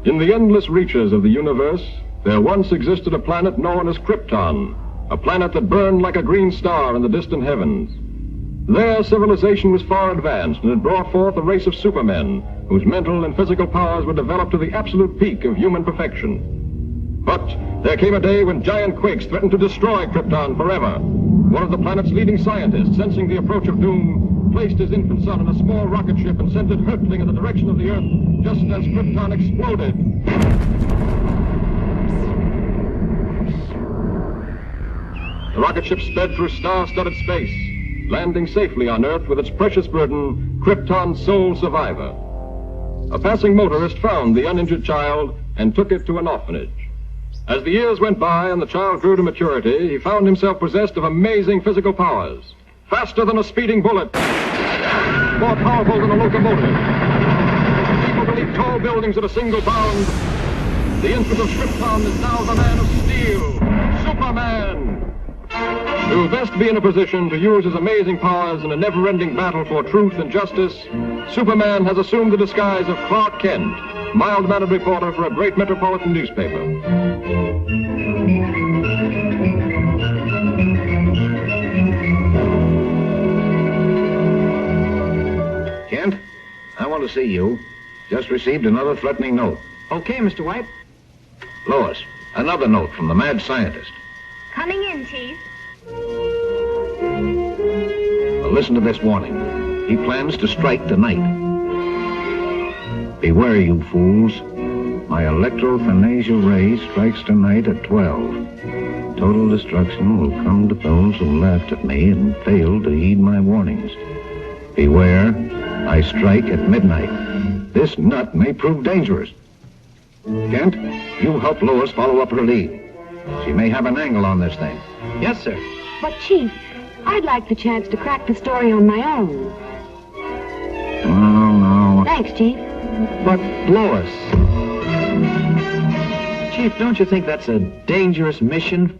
In the endless reaches of the universe, there once existed a planet known as Krypton, a planet that burned like a green star in the distant heavens. There, civilization was far advanced and had brought forth a race of supermen whose mental and physical powers were developed to the absolute peak of human perfection. But there came a day when giant quakes threatened to destroy Krypton forever. One of the planet's leading scientists, sensing the approach of doom, placed his infant son in a small rocket ship and sent it hurtling in the direction of the Earth just as Krypton exploded. The rocket ship sped through star-studded space, landing safely on Earth with its precious burden, Krypton's sole survivor. A passing motorist found the uninjured child and took it to an orphanage. As the years went by and the child grew to maturity, he found himself possessed of amazing physical powers. Faster than a speeding bullet, more powerful than a locomotive, able to leap tall buildings at a single bound. The infant of Krypton is now the man of steel, Superman. To best be in a position to use his amazing powers in a never-ending battle for truth and justice, Superman has assumed the disguise of Clark Kent, mild-mannered reporter for a great metropolitan newspaper. Kent, I want to see you. Just received another threatening note. Okay, Mr. White. Lois, another note from the mad scientist. Coming in, Chief. Well, listen to this warning. He plans to strike tonight. Beware, you fools. My electrophanesia ray strikes tonight at 12. Total destruction will come to those who laughed at me and failed to heed my warnings. Beware, I strike at midnight. This nut may prove dangerous. Kent, you help Lois follow up her lead. She may have an angle on this thing. Yes, sir. But, Chief, I'd like the chance to crack the story on my own. No. Thanks, Chief. But, Lois... Chief, don't you think that's a dangerous mission?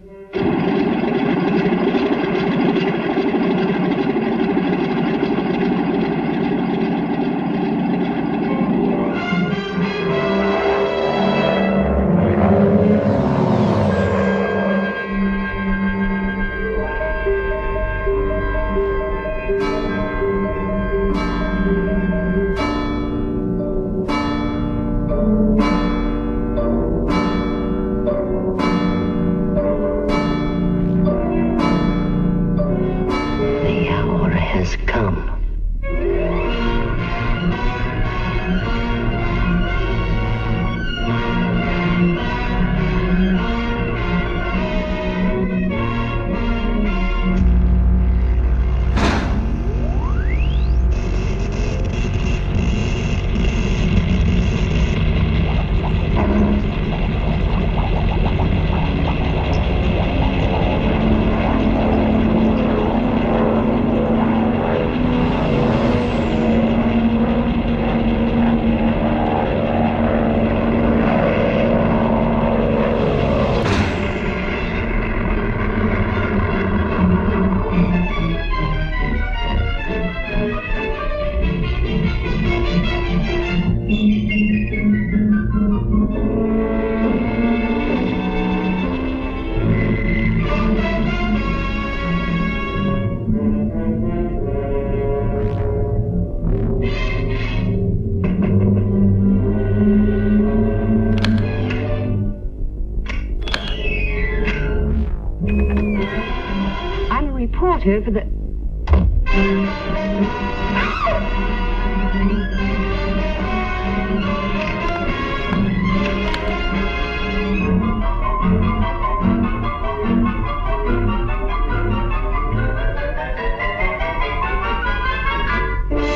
For the...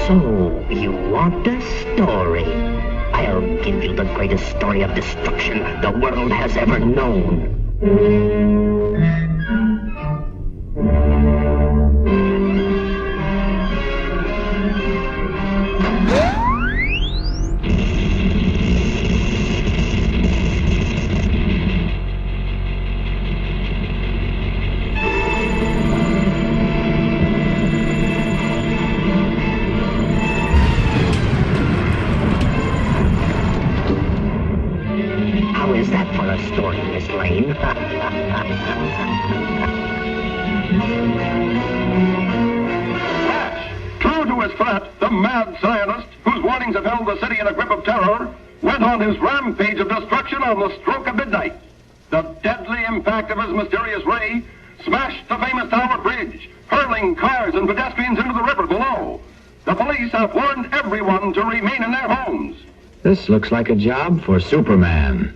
So, you want a story? I'll give you the greatest story of destruction the world has ever known. story, Miss Lane. True to his threat, the mad scientist, whose warnings have held the city in a grip of terror, went on his rampage of destruction on the stroke of midnight. The deadly impact of his mysterious ray smashed the famous Tower Bridge, hurling cars and pedestrians into the river below. The police have warned everyone to remain in their homes. This looks like a job for Superman.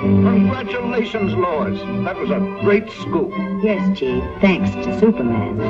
Congratulations, Lois. That was a great scoop. Yes, Chief. Thanks to Superman.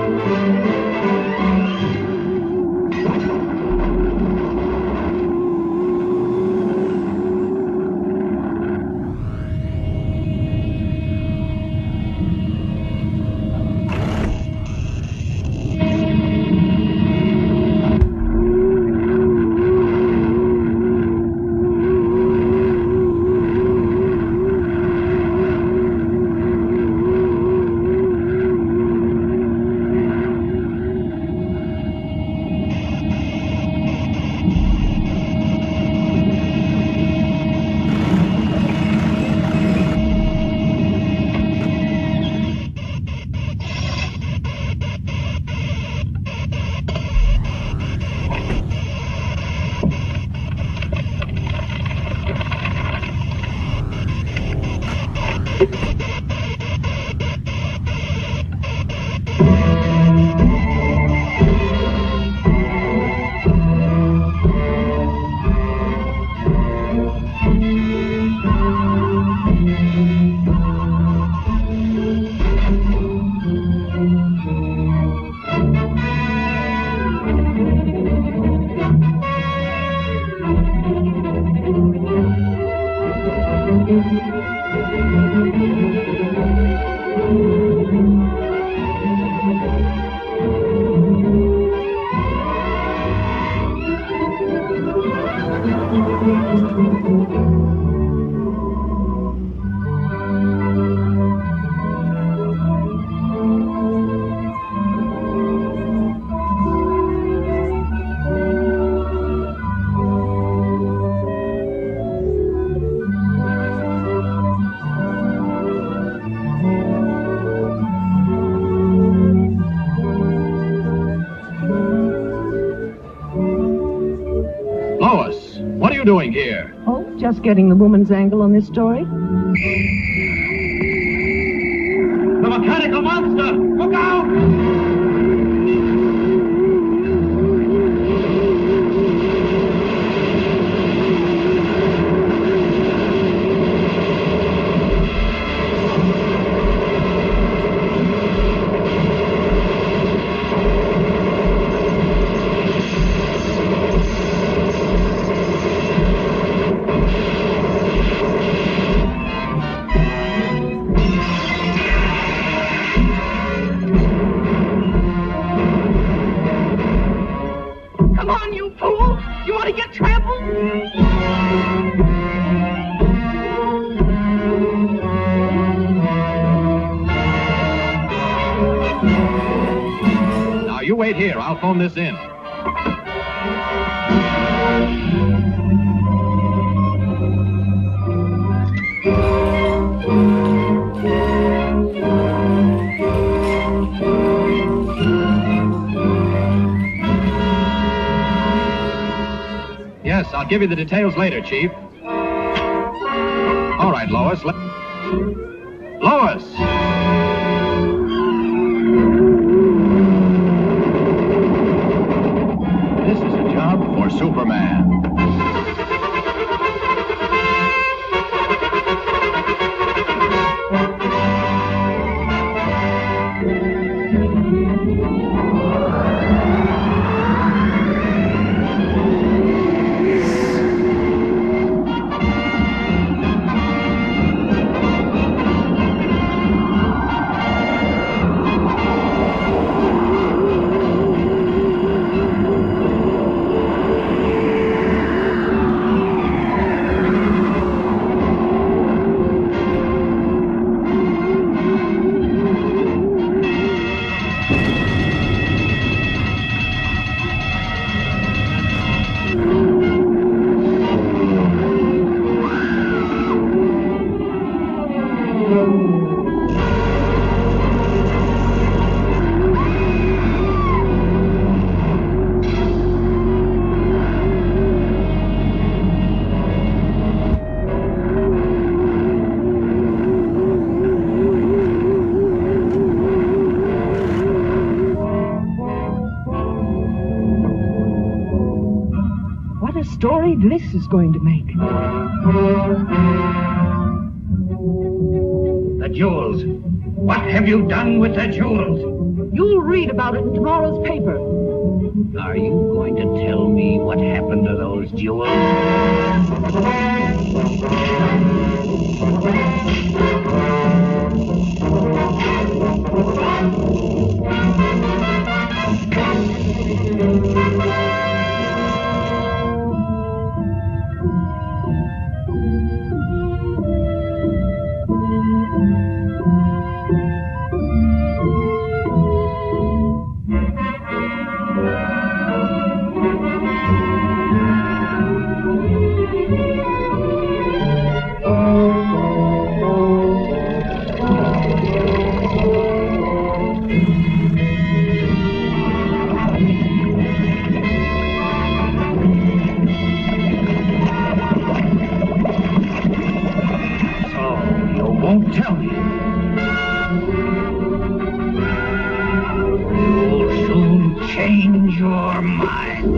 Lois, what are you doing here? Oh, just getting the woman's angle on this story. The mechanical monster! Look out! Come on, you fool! You want to get trampled? Now, you wait here. I'll phone this in. Yes, I'll give you the details later, Chief. All right, Lois. Lois! This is a job for Superman. Story this is going to make. The jewels. What have you done with the jewels? You'll read about it in tomorrow's paper. Are you going to tell me what happened to those jewels? won't tell me. You'll soon change your mind.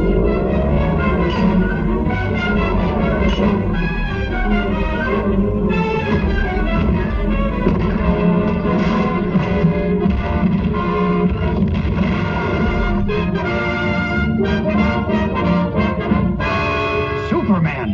Superman!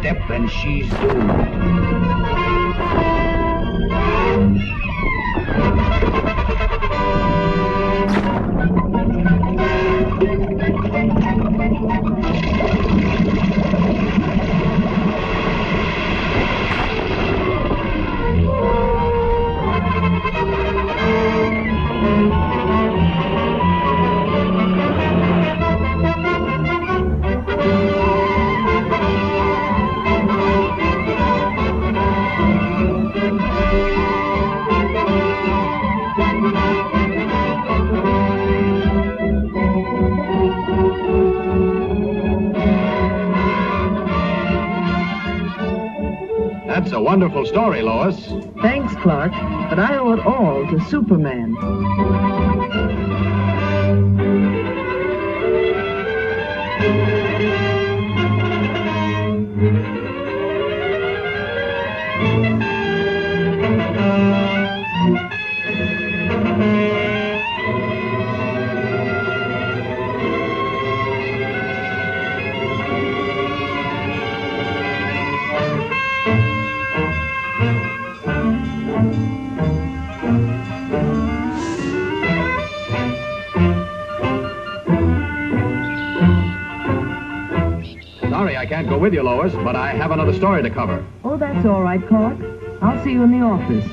Step and she's doomed. That's a wonderful story, Lois. Thanks, Clark, but I owe it all to Superman. Sorry I can't go with you, Lois, but I have another story to cover. Oh, that's all right, Clark. I'll see you in the office.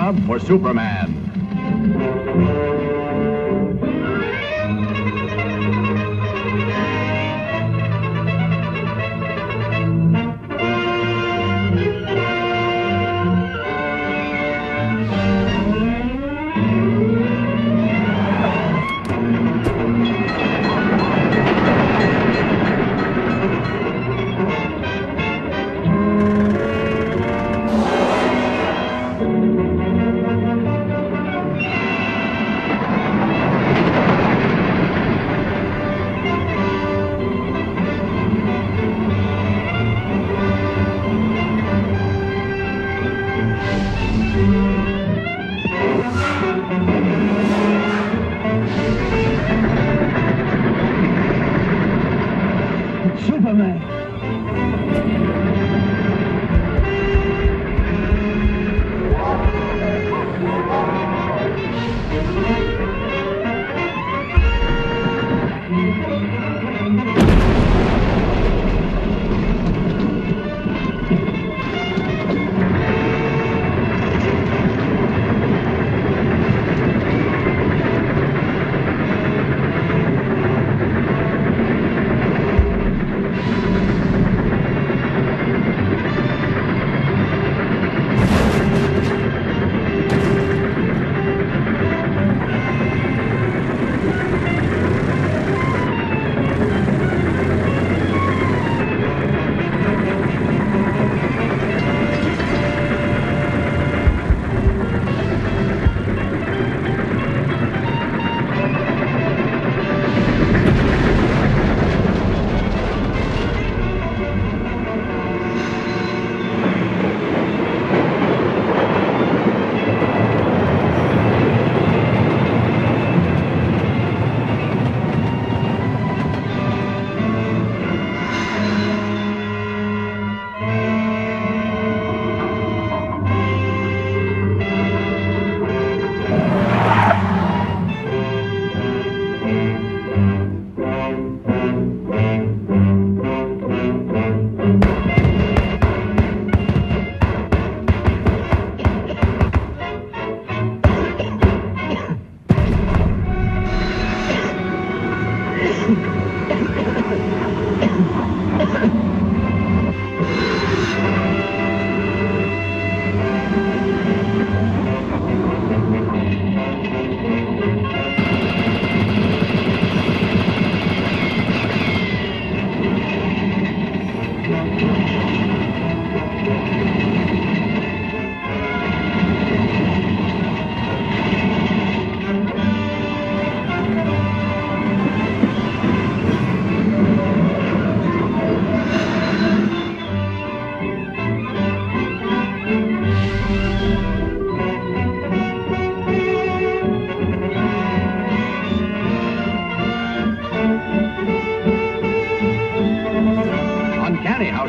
job for Superman.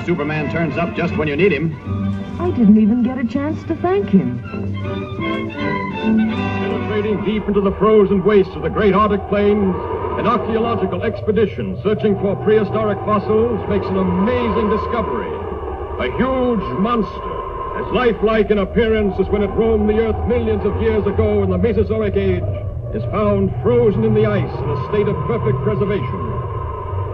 Superman turns up just when you need him. I didn't even get a chance to thank him. Penetrating deep into the frozen wastes of the great Arctic plains, an archaeological expedition searching for prehistoric fossils makes an amazing discovery. A huge monster, as lifelike in appearance as when it roamed the Earth millions of years ago in the Mesozoic Age, is found frozen in the ice in a state of perfect preservation.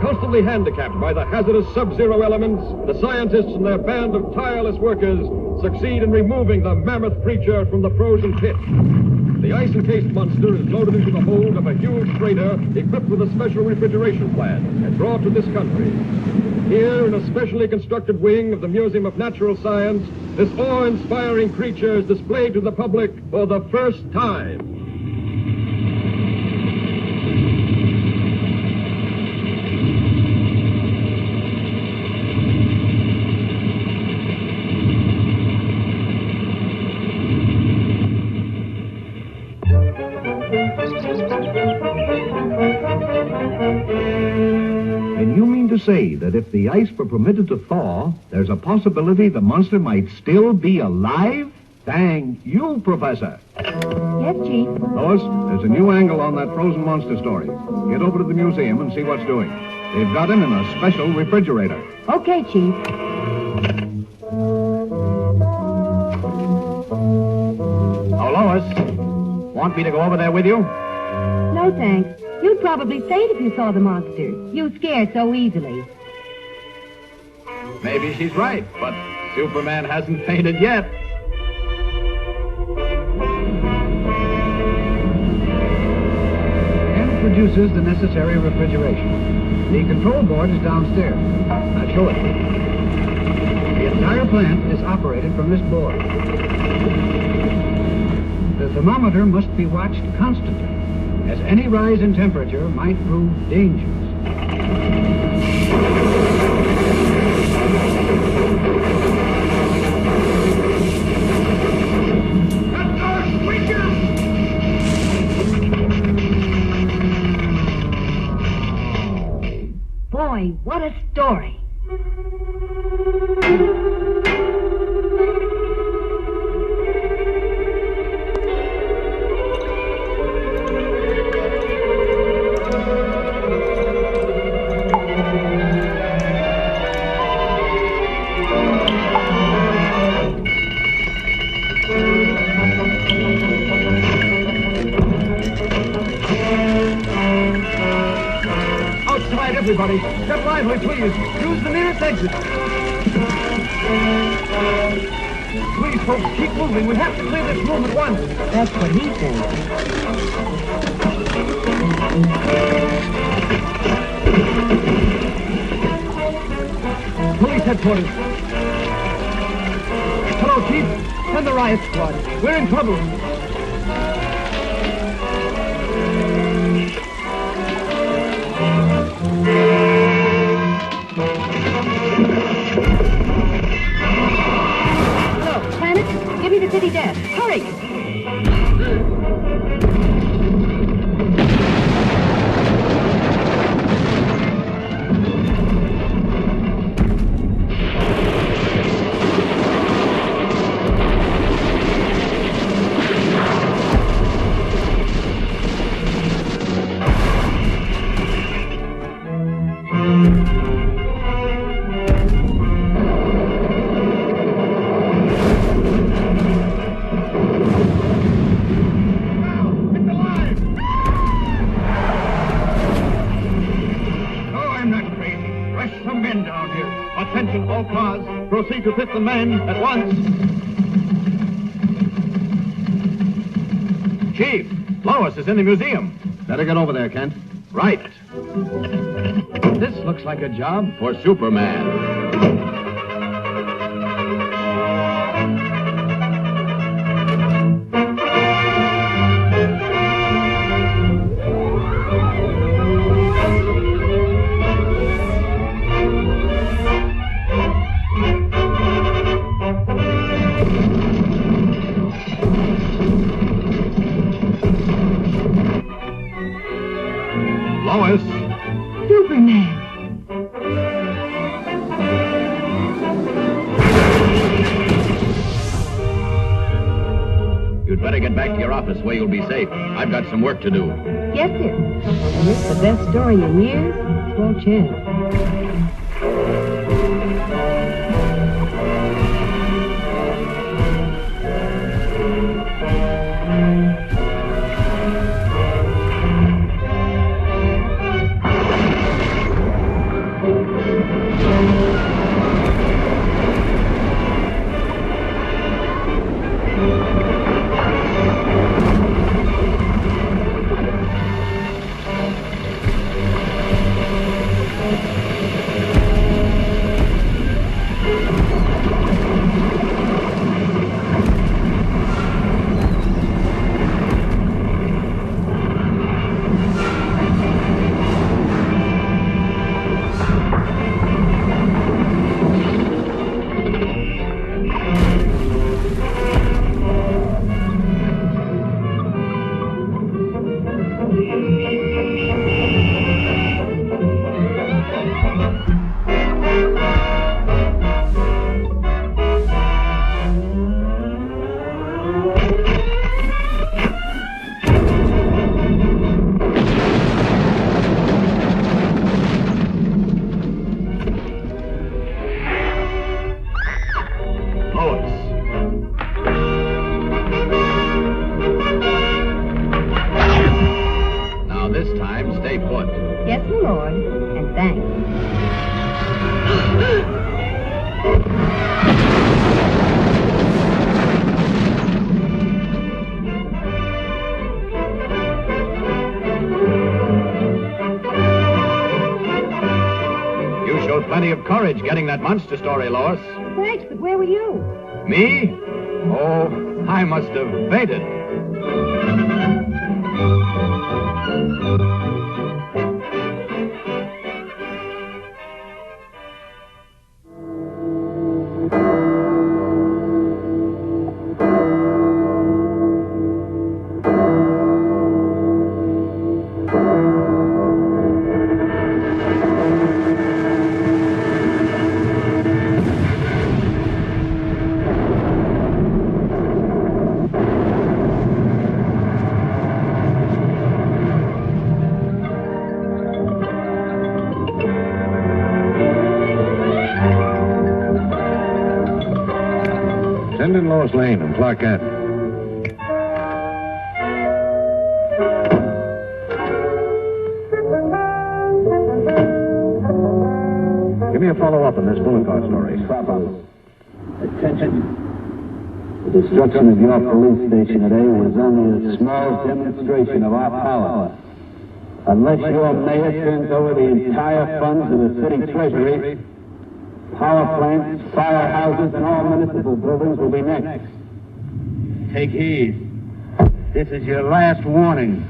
Constantly handicapped by the hazardous sub-zero elements, the scientists and their band of tireless workers succeed in removing the mammoth creature from the frozen pit. The ice-encased monster is loaded into the hold of a huge freighter equipped with a special refrigeration plant and brought to this country. Here, in a specially constructed wing of the Museum of Natural Science, this awe-inspiring creature is displayed to the public for the first time. And you mean to say that if the ice were permitted to thaw, there's a possibility the monster might still be alive? Thank you, Professor. Yes, Chief. Lois, there's a new angle on that frozen monster story. Get over to the museum and see what's doing. They've got him in a special refrigerator. Okay, Chief. Want me to go over there with you? No, thanks. You'd probably faint if you saw the monster. You scare so easily. Maybe she's right, but Superman hasn't fainted yet. And produces the necessary refrigeration. The control board is downstairs. I'll show it to you. The entire plant is operated from this board. The thermometer must be watched constantly, as any rise in temperature might prove dangerous. Boy, what a story. Outside, everybody. Step lively, please. Use the nearest exit. Please, folks, keep moving. We have to clear this room at once. That's what he thinks. Police headquarters. Hello, Chief. Send the riot squad. We're in trouble. Hello, Planet. Give me the city desk. Hurry. Attention, all cars. Proceed to fit the men at once. Chief, Lois is in the museum. Better get over there, Kent. Right. This looks like a job for Superman. Lois. Superman. You'd better get back to your office where you'll be safe. I've got some work to do. Yes, sir. And it's the best story in years. Slow chance. Plenty of courage getting that monster story, Lois. Thanks, but where were you? Me? Oh, I must have fainted. Send in Lois Lane and Clark Kent. Give me a follow-up on this bullet car story. Attention. The destruction of your police station today was only a small demonstration of our power. Unless your mayor turns over the entire funds of the city treasury, power plants, firehouses, and all municipal buildings will be next. Take heed. This is your last warning.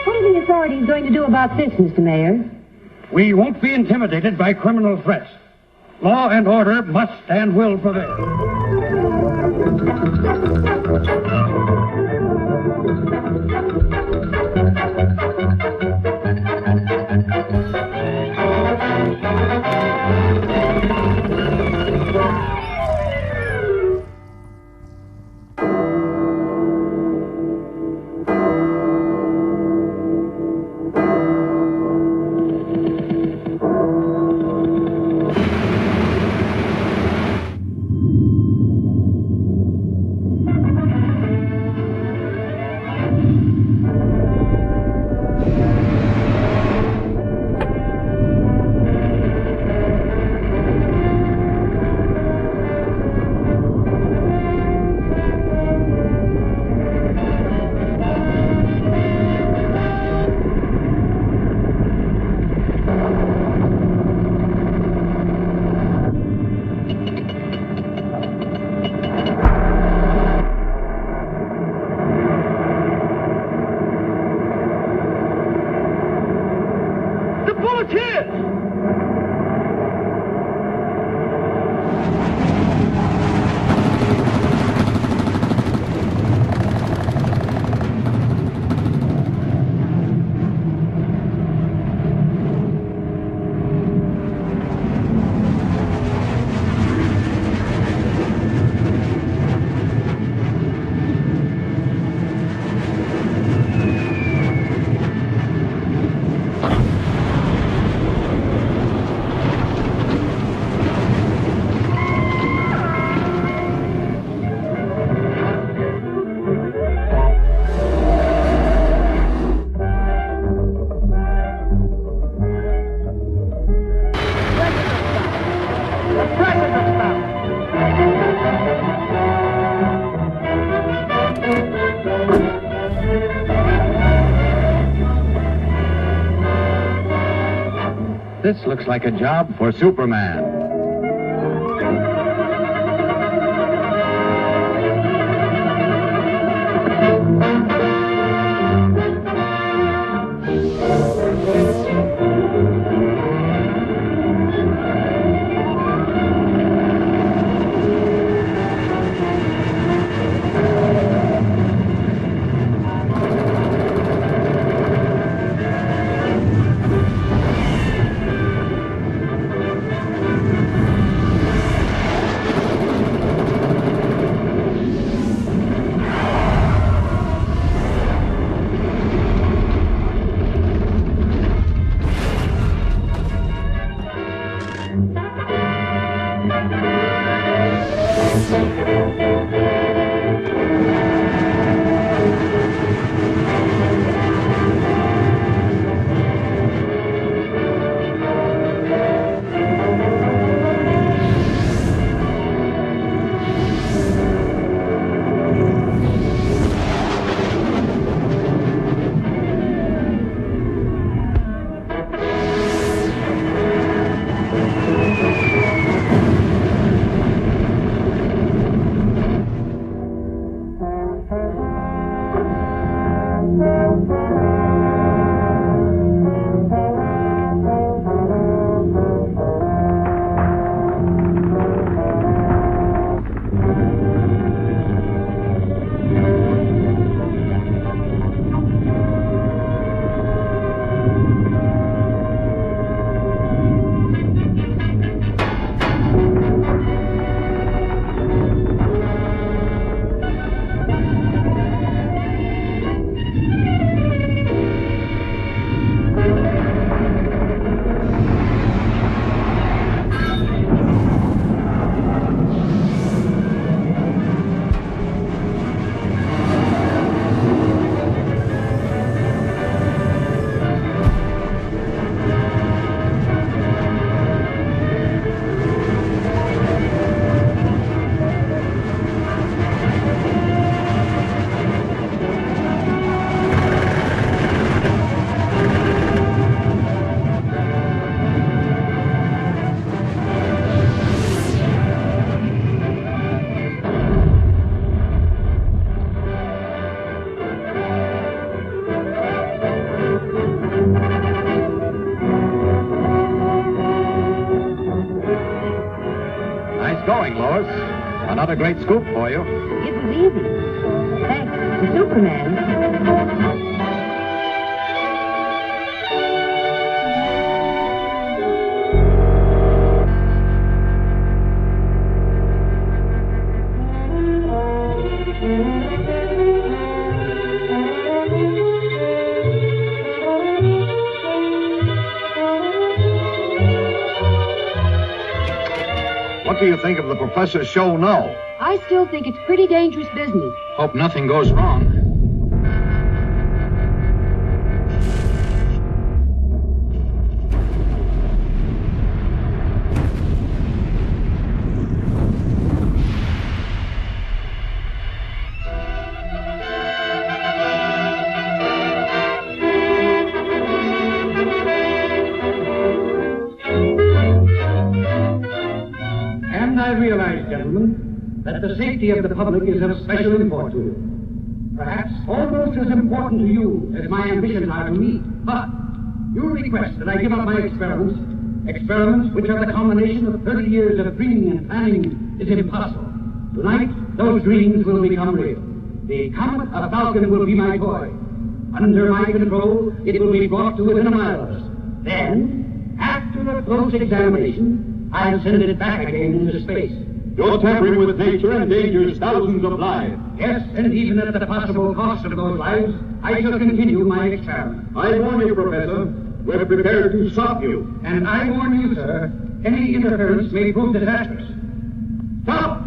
What are the authorities going to do about this, Mr. Mayor? We won't be intimidated by criminal threats. Law and order must and will prevail. This looks like a job for Superman. Going, Lois. Another great scoop for you. It was easy. Thanks to Superman. What do you think of the professor's show now? I still think it's pretty dangerous business. Hope nothing goes wrong. I realize, gentlemen, that the safety of the public is of special import to you. Perhaps almost as important to you as my ambitions are to me. But you request that I give up my experiments which are the combination of 30 years of dreaming and planning is impossible. Tonight, those dreams will become real. The comet, a falcon, will be my toy. Under my control, it will be brought to within a mile of us. Then, after a close examination, I'll send it back again into space. You're tampering with nature and endangers thousands of lives. Yes, and even at the possible cost of those lives, I shall continue my experiment. I warn you, Professor, we're prepared to stop you. And I warn you, sir, any interference may prove disastrous. Stop!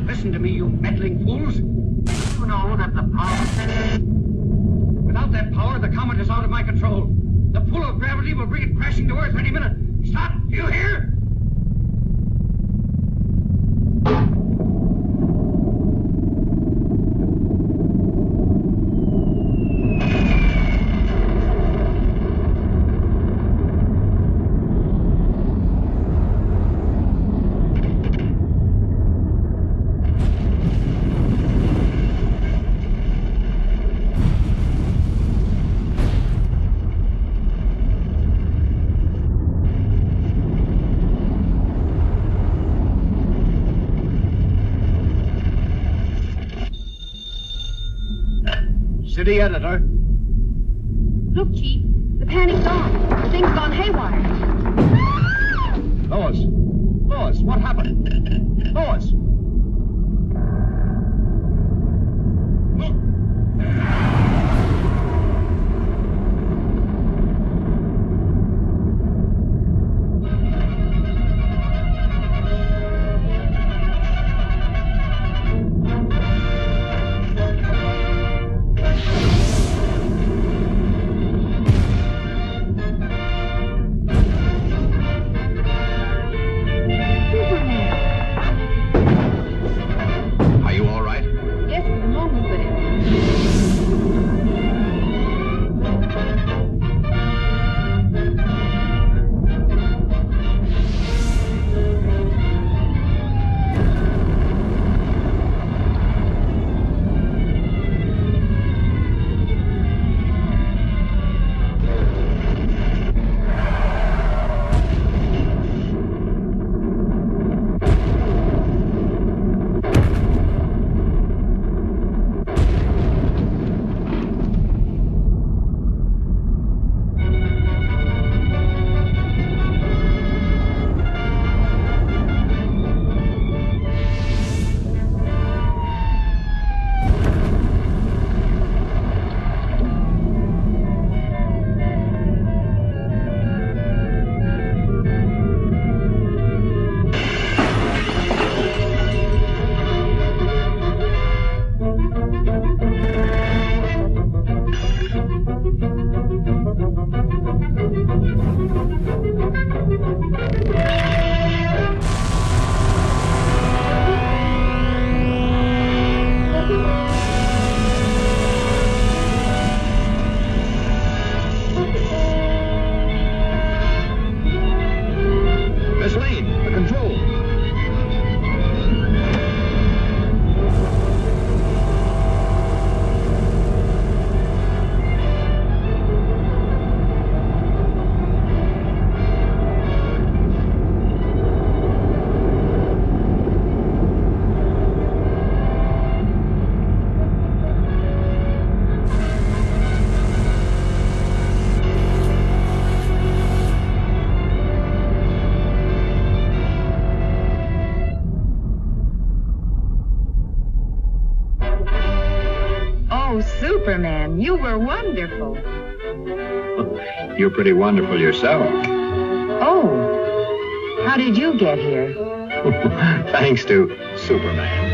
Listen to me, you meddling fools. You know that the power... Without that power, the comet is out of my control. The pull of gravity will bring it crashing to Earth any minute. Stop! Do you hear? City editor. Look, Chief, the panic's on. The thing's gone haywire. Lois! Lois, what happened? Lois! Superman. You were wonderful. You're pretty wonderful yourself. Oh, how did you get here? Thanks to Superman.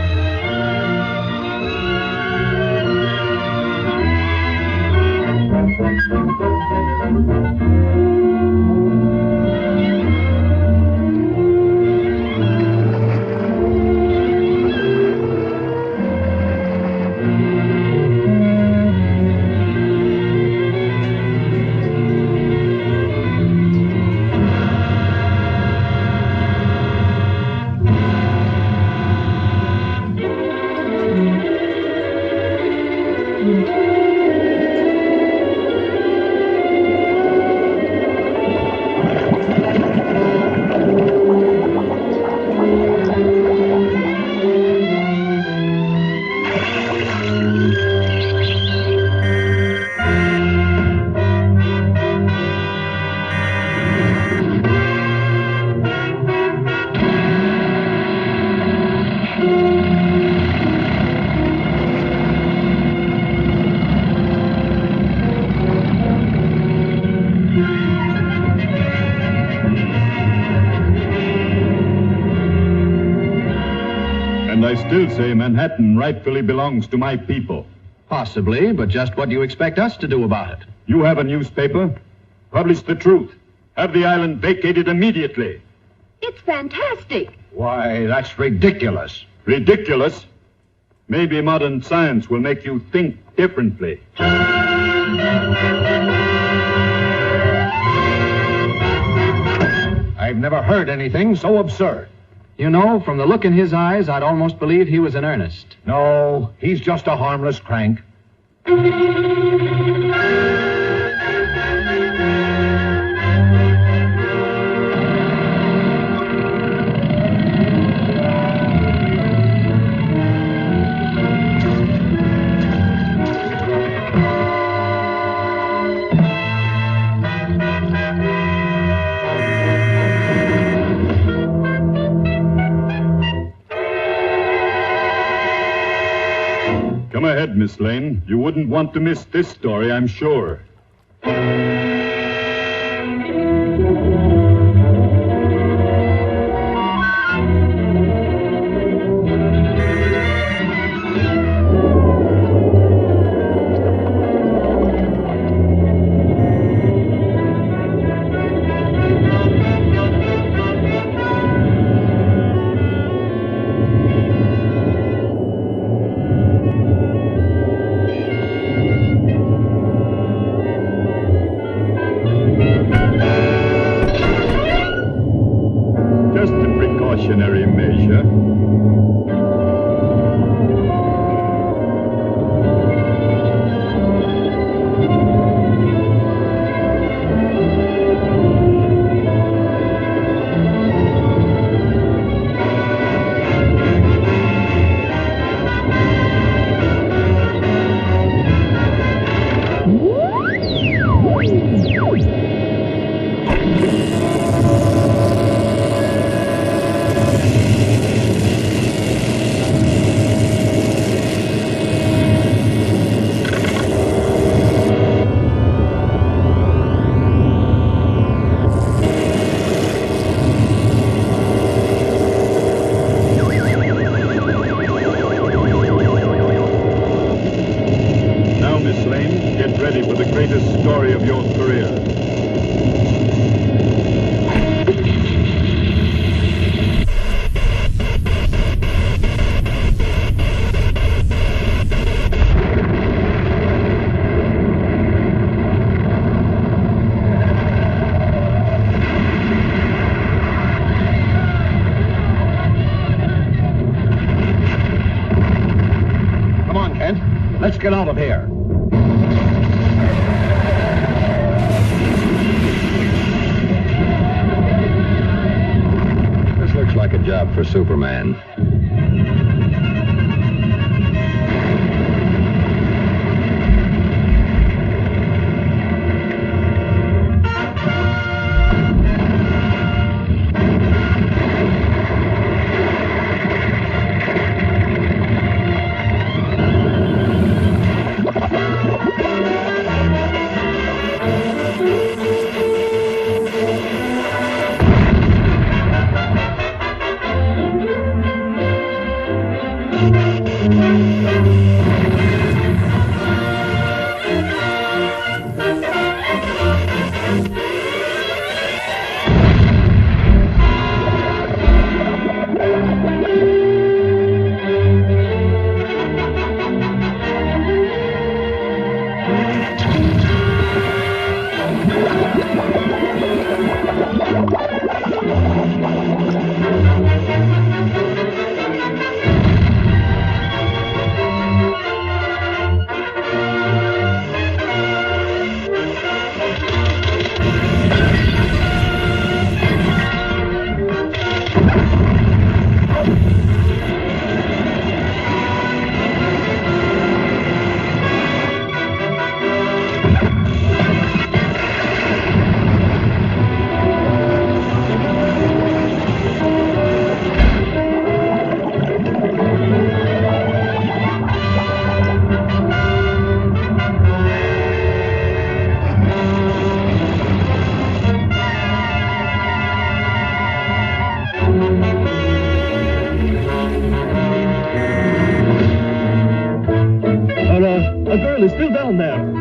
And I still say Manhattan rightfully belongs to my people. Possibly, but just what do you expect us to do about it? You have a newspaper. Publish the truth. Have the island vacated immediately. It's fantastic. Why, that's ridiculous. Ridiculous? Maybe modern science will make you think differently. I've never heard anything so absurd. You know, from the look in his eyes, I'd almost believe he was in earnest. No, he's just a harmless crank. Come ahead, Miss Lane. You wouldn't want to miss this story, I'm sure. Precautionary measure. Story of your career. Come on, Kent. Let's get out of here. Looks like a job for Superman. A girl is still down there.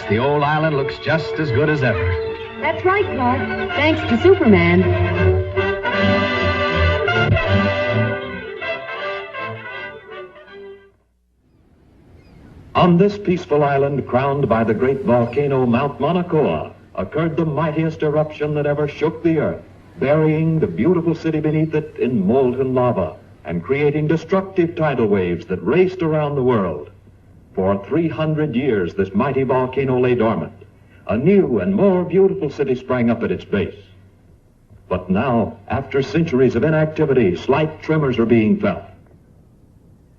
The old island looks just as good as ever. That's right, Clark. Thanks to Superman. On this peaceful island, crowned by the great volcano Mount Mauna Kea, occurred the mightiest eruption that ever shook the earth, burying the beautiful city beneath it in molten lava and creating destructive tidal waves that raced around the world. For 300 years, this mighty volcano lay dormant. A new and more beautiful city sprang up at its base. But now, after centuries of inactivity, slight tremors are being felt.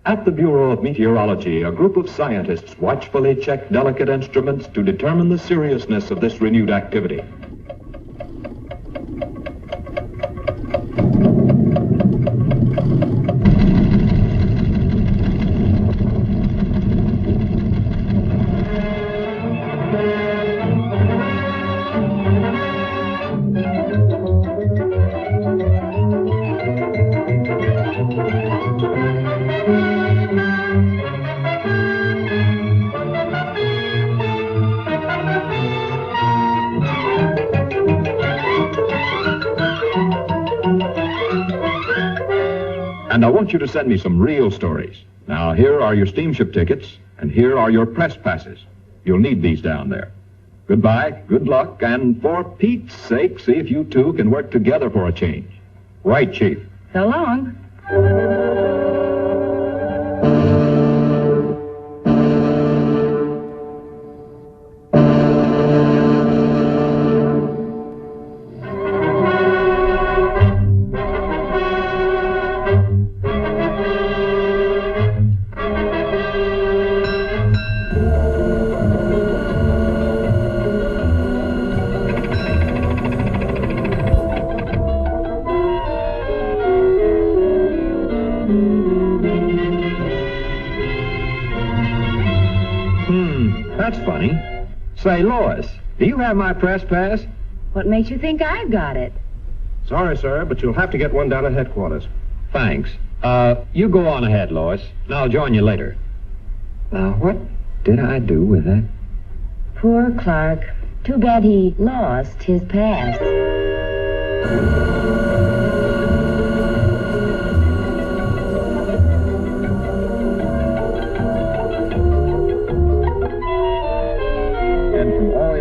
At the Bureau of Meteorology, a group of scientists watchfully check delicate instruments to determine the seriousness of this renewed activity. And I want you to send me some real stories. Now, here are your steamship tickets, and here are your press passes. You'll need these down there. Goodbye, good luck, and for Pete's sake, see if you two can work together for a change. Right, Chief. So long. That's funny. Say, Lois, do you have my press pass? What makes you think I've got it? Sorry, sir, but you'll have to get one down at headquarters. Thanks. You go on ahead, Lois, and I'll join you later. Now, what did I do with that? Poor Clark. Too bad he lost his pass.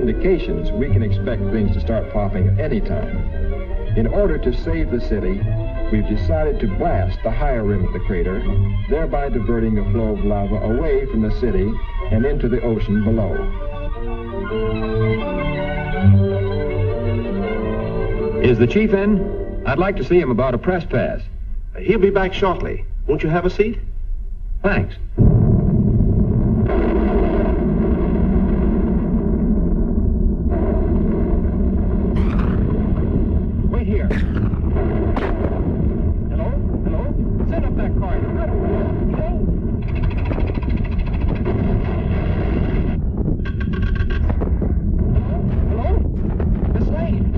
Indications, we can expect things to start popping at any time. In order to save the city, we've decided to blast the higher rim of the crater, thereby diverting a flow of lava away from the city and into the ocean below. Is the chief in? I'd like to see him about a press pass. He'll be back shortly. Won't you have a seat? Thanks. Wait here. Hello? Hello? Send up that car. Hello? Miss Lane.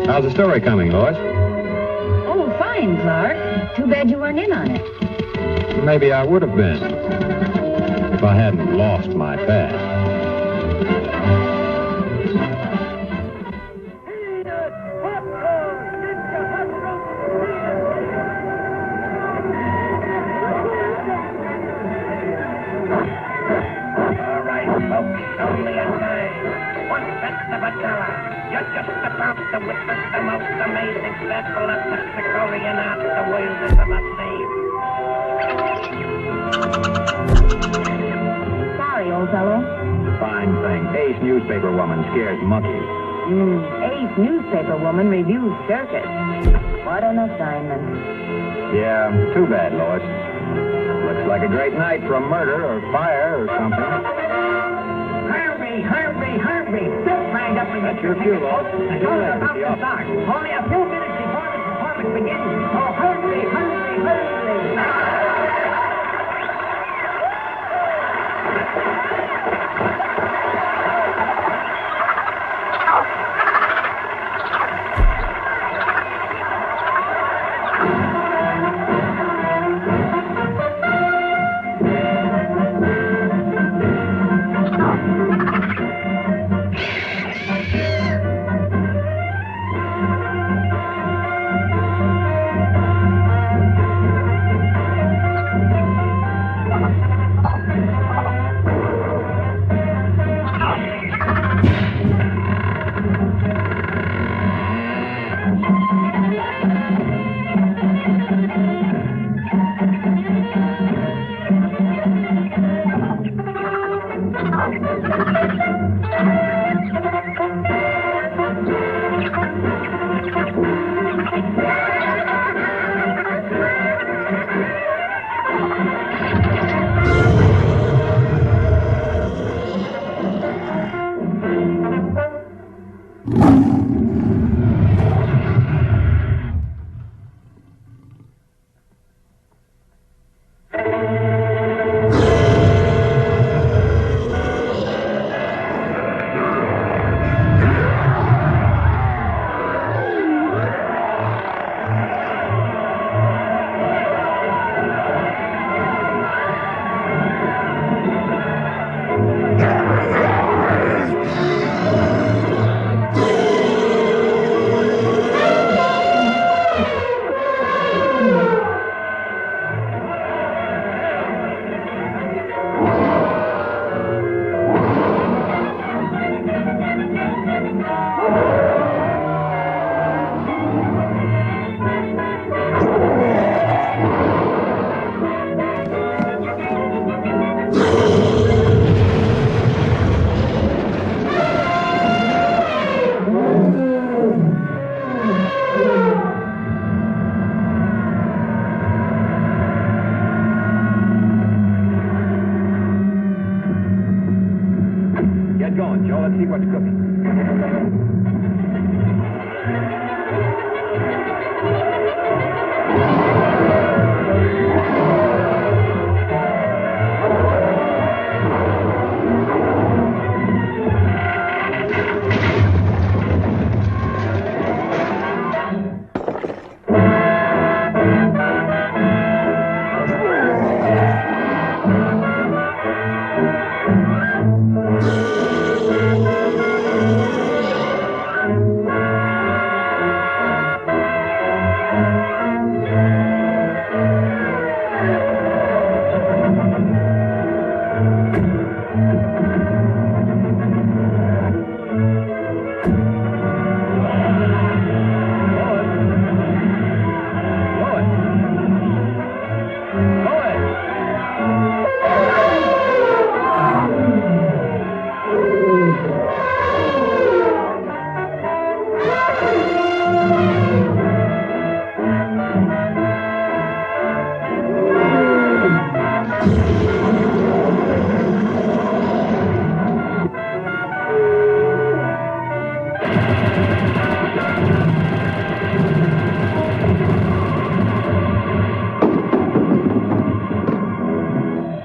How's the story coming, Lois? Oh, fine, Clark. Too bad you weren't in on it. Maybe I would have been if I hadn't lost my pad. Sorry, old fellow. Fine thing. Ace newspaper woman scares monkeys. Ace newspaper woman reviews circus. What an assignment. Yeah, too bad, Lois. Looks like a great night for a murder or fire or something. Hurry! Don't wind up with That's your cue, Lois. How about the start? Only a few minutes before the performance begins. Oh, hurry! Get going, Joe. Let's see what's cooking.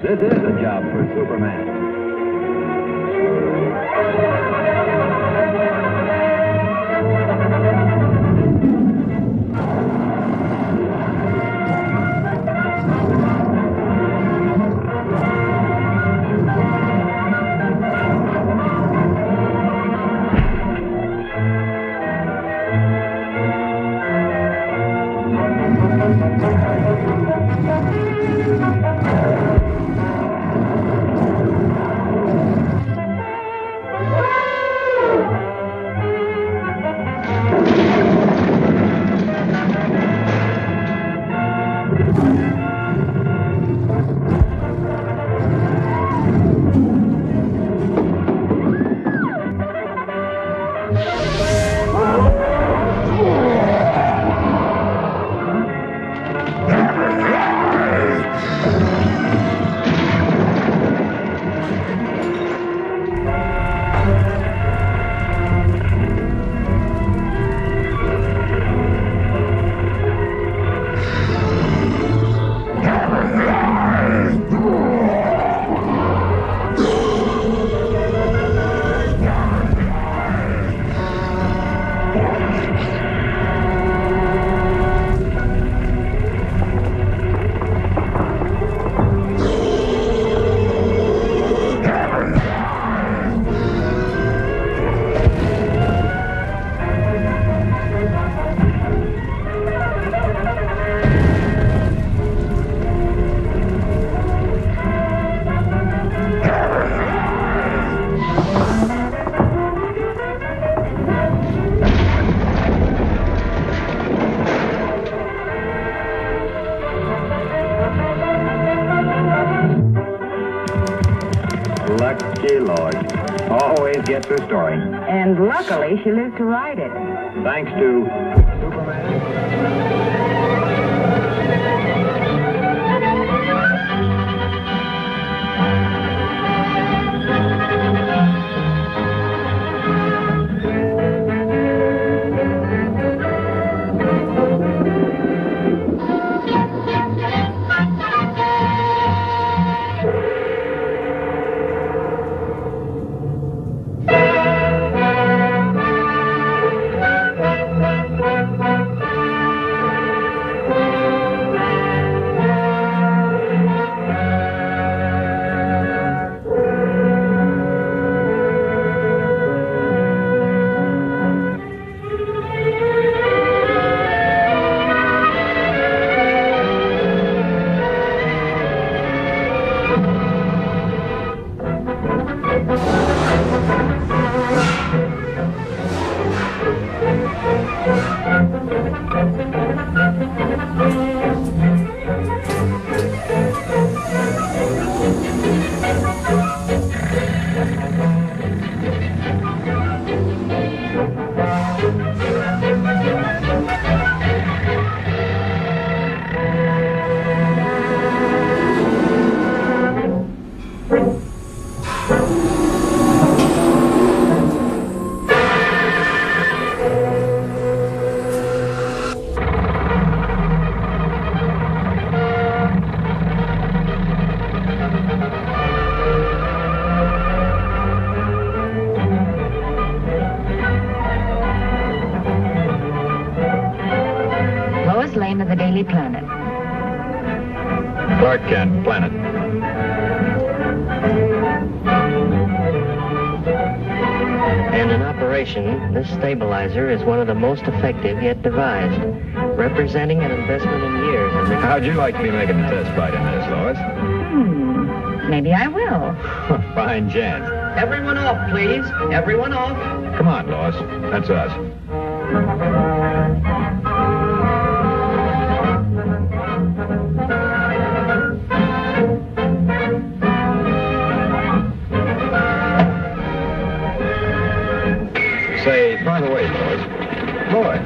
This is a job for Superman. Lucky Lord. Always gets her story. And luckily, she lives to write it. Thanks to Superman. Lois Lane of the Daily Planet. Clark Kent, Planet. And in operation, this stabilizer is one of the most effective yet devised, representing an investment in years. How'd you like to be making the test flight in this, Lois? Maybe I will. Fine chance. Everyone off, please. Everyone off. Come on, Lois. That's us. Say, by the way, Lois. Lois.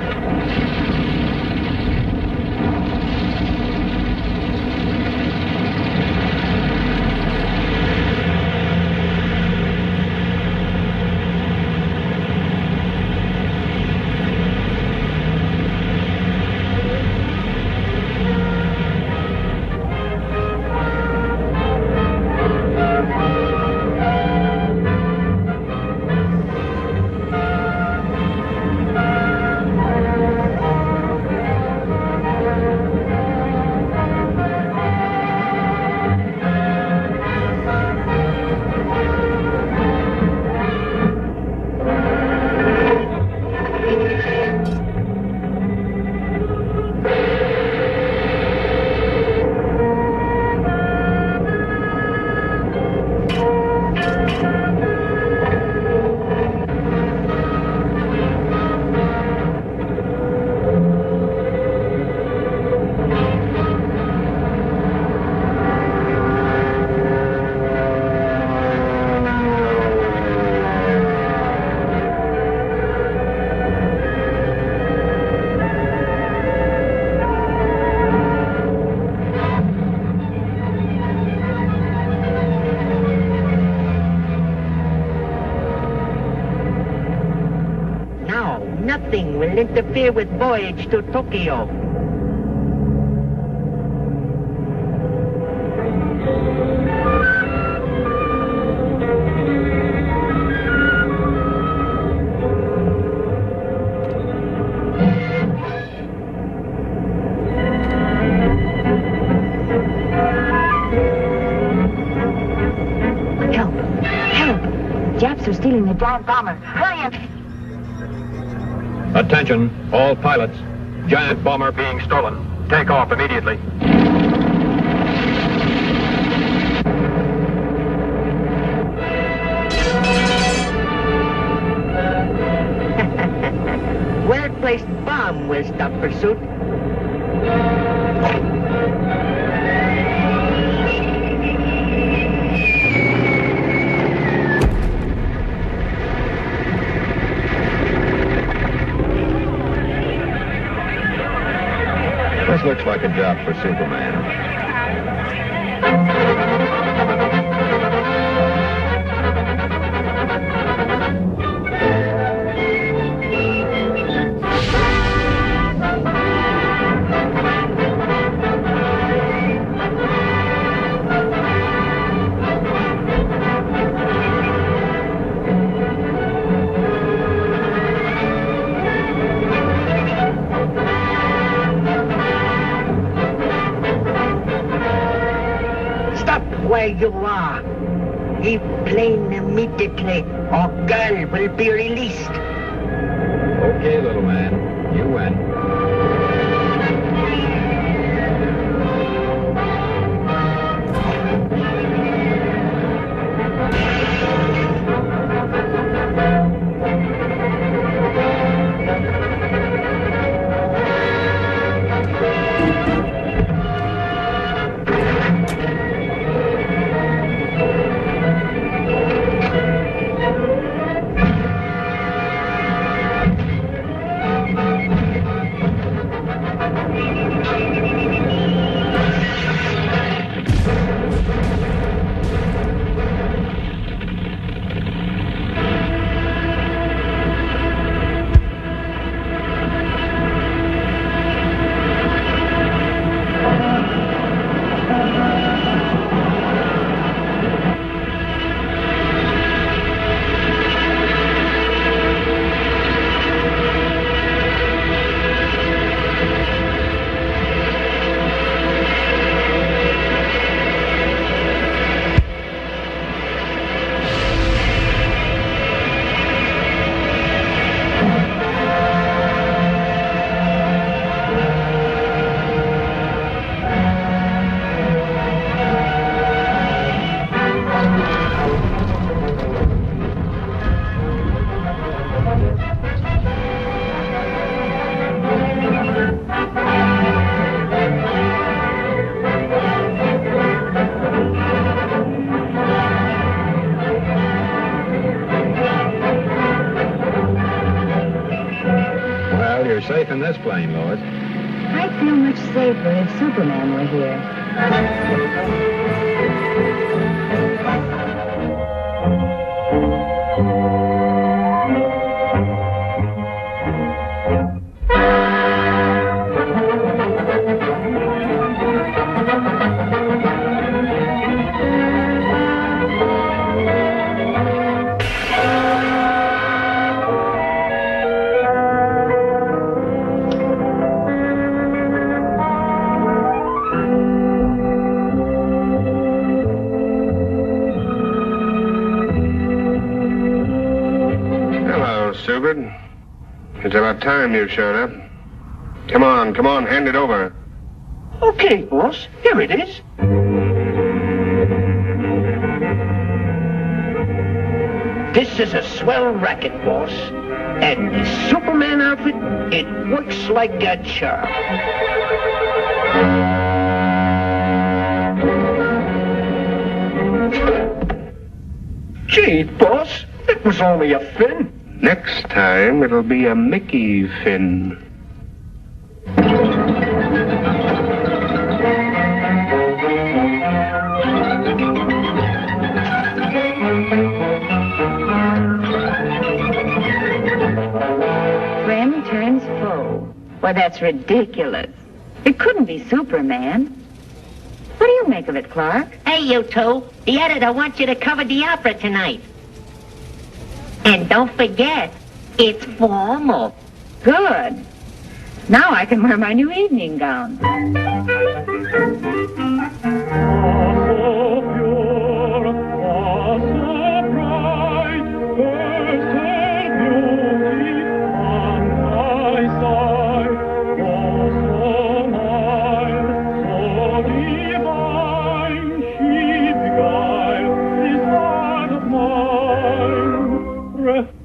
Nothing will interfere with voyage to Tokyo. Help! Help! Japs are stealing the giant bomber. Hurry up! Attention, all pilots. Giant bomber being stolen. Take off immediately. Well-placed bomb will stop pursuit. This looks like a job for Superman. Where you are. Leave plane immediately, or girl will be released. Okay, little man. You win. you're safe in this plane, Lois. I'd feel much safer if Superman were here. Stupid. It's about time you showed up. Come on, hand it over. Okay, boss. Here it is. This is a swell racket, boss. And the Superman outfit, it works like a charm. Gee, boss, it was only a fin. Next time, it'll be a Mickey fin. Friend turns foe. Well, that's ridiculous. It couldn't be Superman. What do you make of it, Clark? Hey, you two. The editor wants you to cover the opera tonight. And don't forget, it's formal. Good. Now I can wear my new evening gown.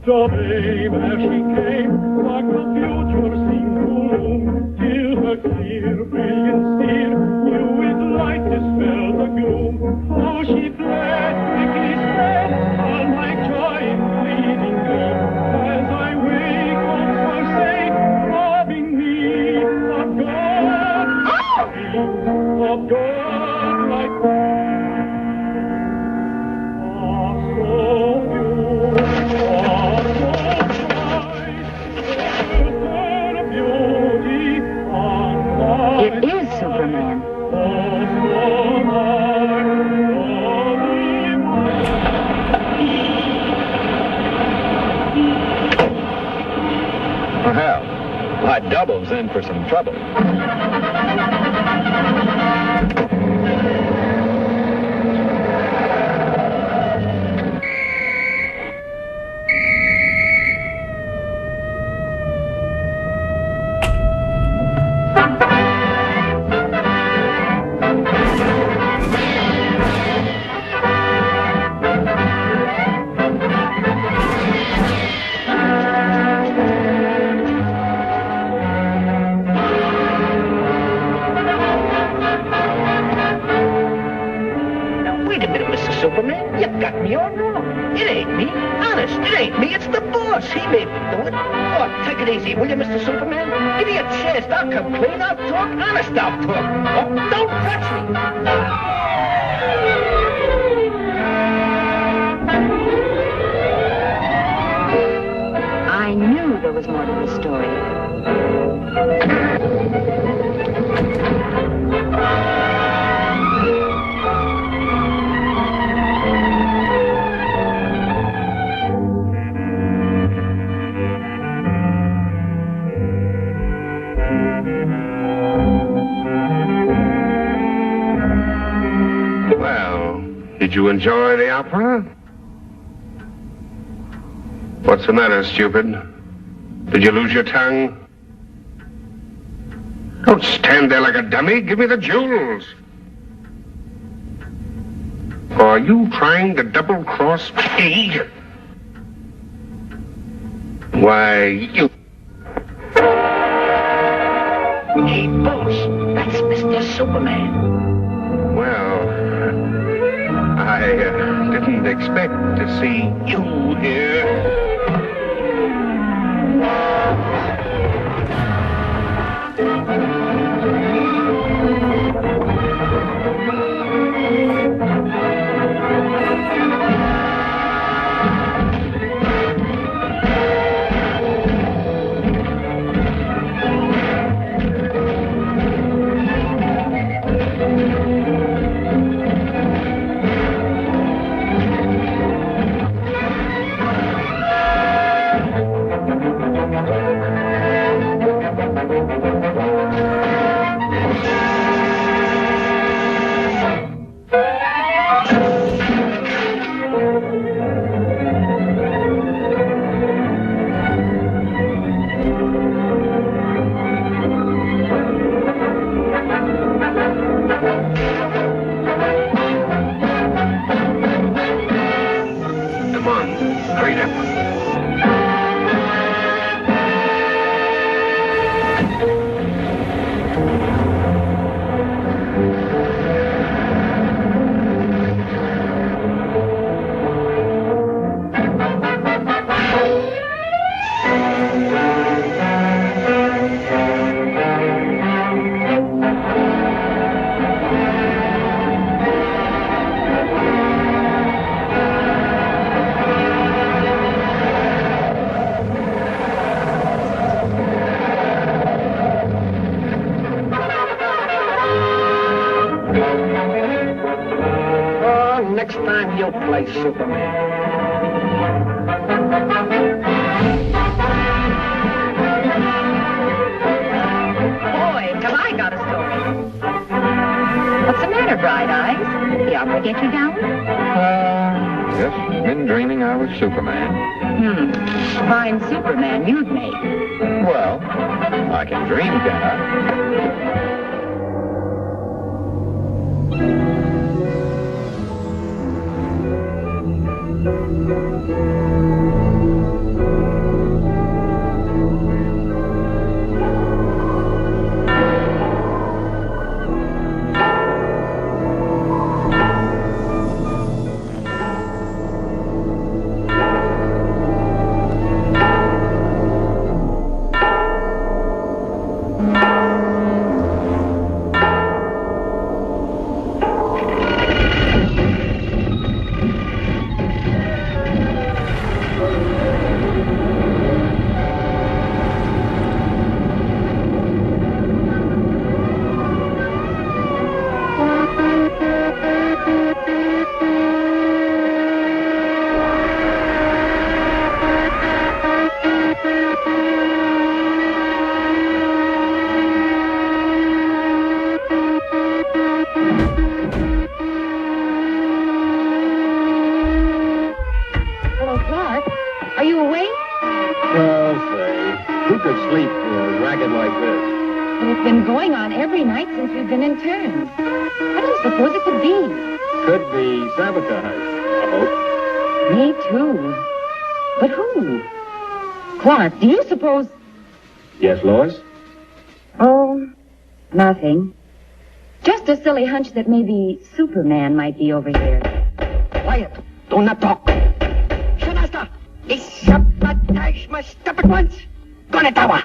The babe as she came, like the future seemed to loom, till her clear, brilliant steer knew with light dispelled the gloom. How she fled, quickly sped, on my giant leading home, as I wake on forsake, robbing me of God like me. It is Superman. Well, my double's in for some trouble. Superman, you got me all wrong. It ain't me. Honest, it ain't me. It's the boss. He made me do it. Oh, take it easy, will you, Mr. Superman? Give me a chance. I'll come clean. I'll talk. Honest, I'll talk. Oh, don't touch me. I knew there was more to the story. Did you enjoy the opera? What's the matter, stupid? Did you lose your tongue? Don't stand there like a dummy. Give me the jewels. Are you trying to double-cross me? Why, you... Hey, boss, that's Mr. Superman. Well... I didn't expect to see you here. He's Superman. Boy, have I got a story. What's the matter, Bright Eyes? The opera get you down? Just been dreaming I was Superman. Fine Superman you'd make. Well, I can dream, can I? Hello, Clark. Are you awake? Well, say, who could sleep in a racket like this? Well, it's been going on every night since we've been in turn. What do you suppose it could be? Could be sabotage, I hope. Me too. But who? Clark, do you suppose... Yes, Lois? Oh, nothing. Just a silly hunch that maybe Superman might be over here. Quiet. Do not talk. Shanasta. This sabotage must stop at once. Gonetawa.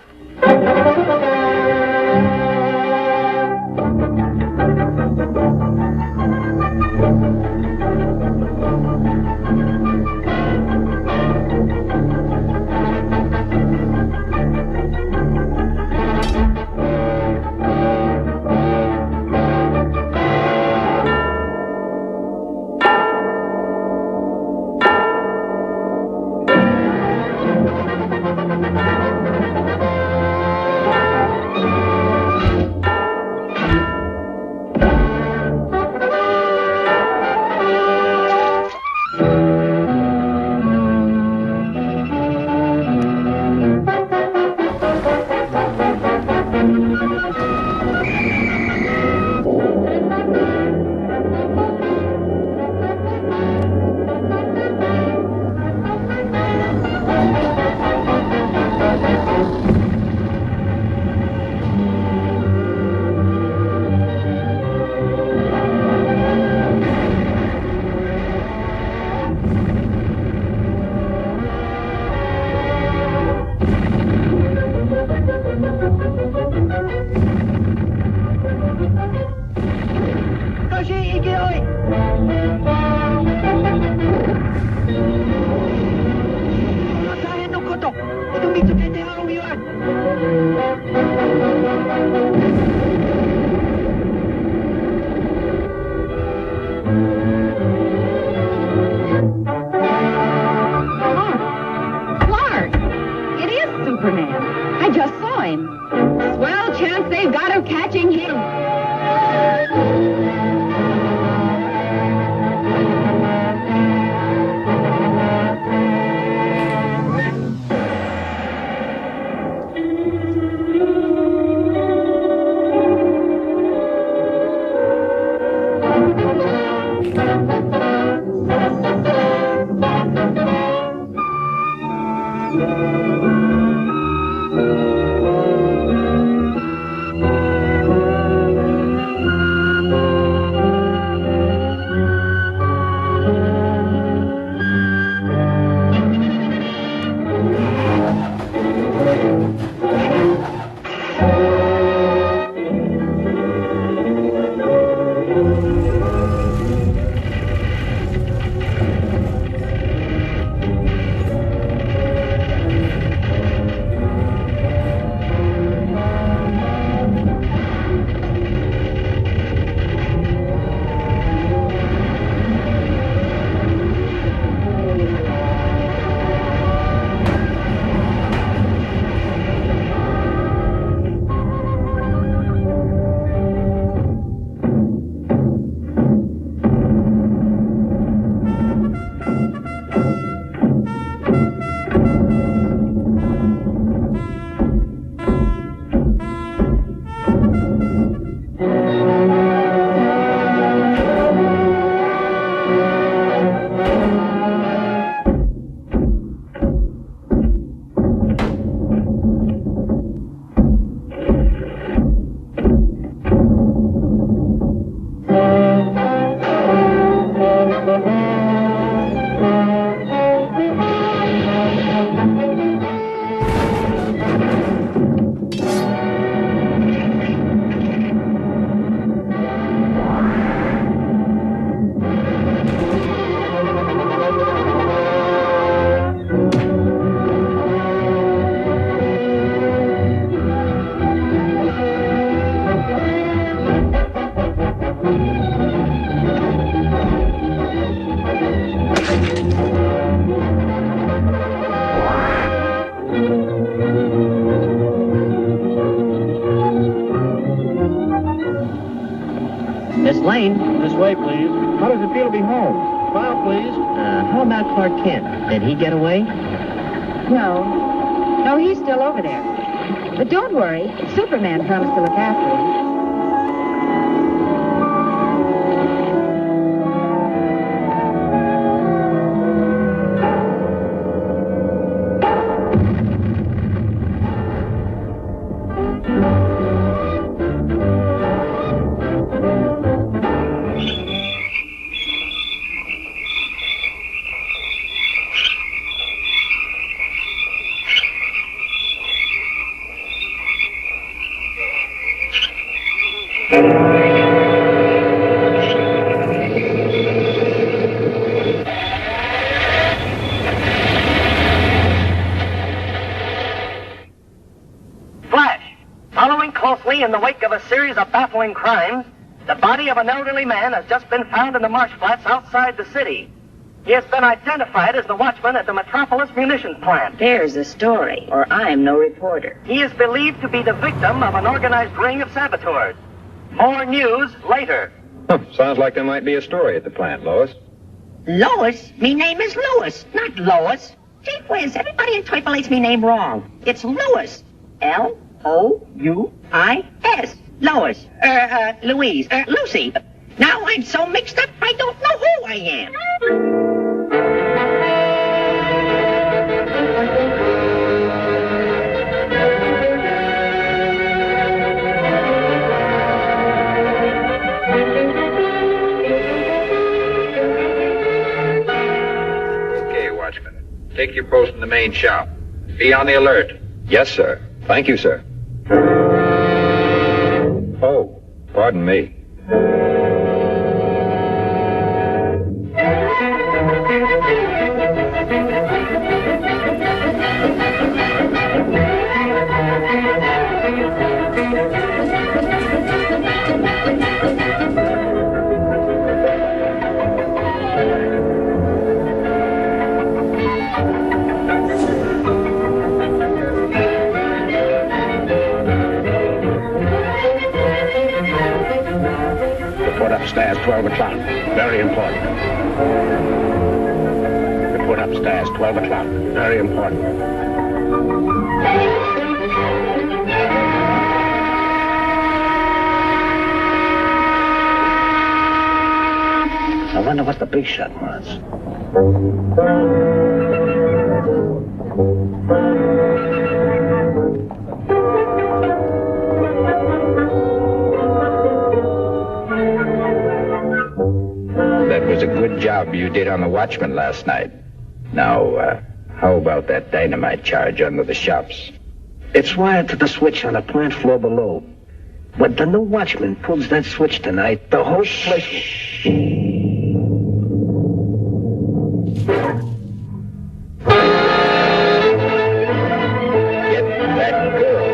Clark! It is Superman. I just saw him. Swell chance they've got of catching him. Lane. This way, please. How does it feel to be home? Smile, please. How about Clark Kent? Did he get away? No. No, he's still over there. But don't worry. Superman promised to look after him. In the wake of a series of baffling crimes, the body of an elderly man has just been found in the marsh flats outside the city. He has been identified as the watchman at the Metropolis munitions plant. There's a story, or I'm no reporter. He is believed to be the victim of an organized ring of saboteurs. More news later. Sounds like there might be a story at the plant, Lois. Lois? Me name is Louis, not Lois. Gee whiz, everybody interpolates me name wrong. It's Louis. L-O-U-I-S. Lois. Louise. Lucy. Now I'm so mixed up, I don't know who I am. Okay, Watchman. Take your post in the main shop. Be on the alert. Yes, sir. Thank you, sir. Oh, pardon me. Upstairs, 12 o'clock. Very important. Report upstairs, 12 o'clock. Very important. I wonder what the big shot was. That was a good job you did on the Watchman last night. Now, how about that dynamite charge under the shops? It's wired to the switch on the plant floor below. When the new watchman pulls that switch tonight, the whole place will... Get that girl.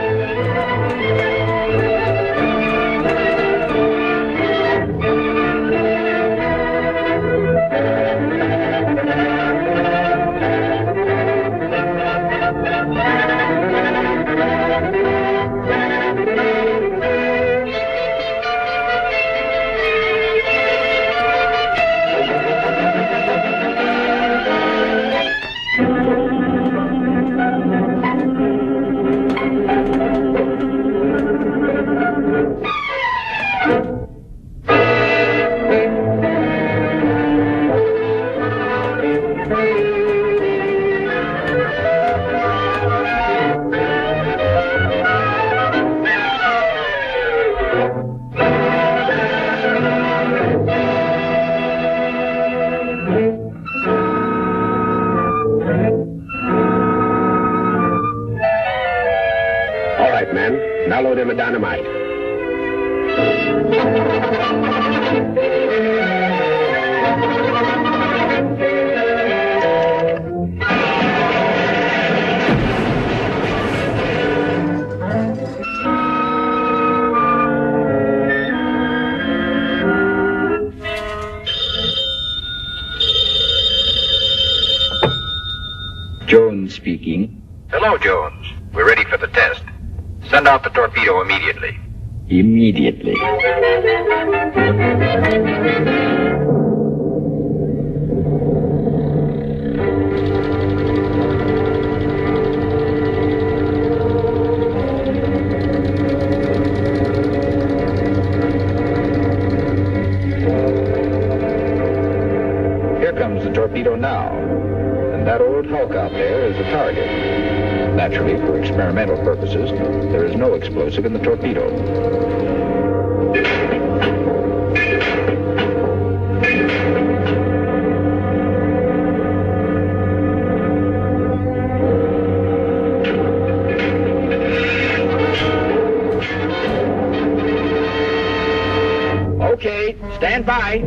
Now load in the dynamite. Jones speaking. Hello, Jones. We're ready for the test. Send out the torpedo immediately. immediately. Here comes the torpedo now. And that old hulk out there is the target. Naturally, for experimental purposes, there is no explosive in the torpedo. Okay, stand by.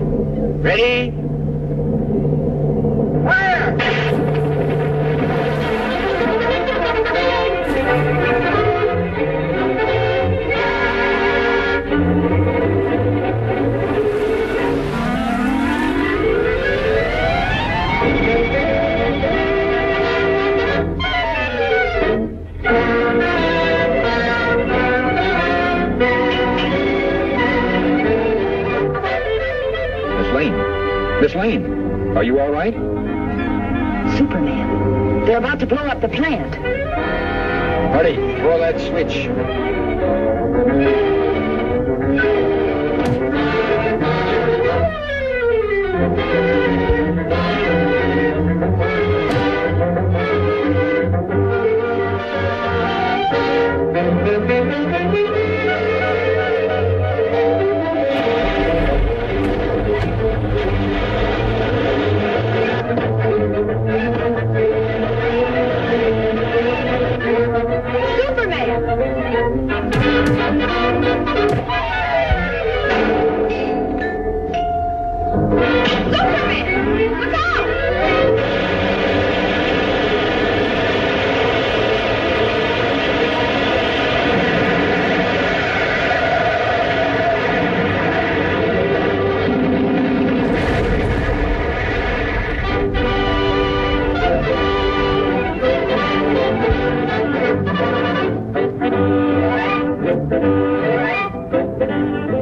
Ready? Fire! Miss Lane, are you all right? Superman. They're about to blow up the plant. Hurry, throw that switch.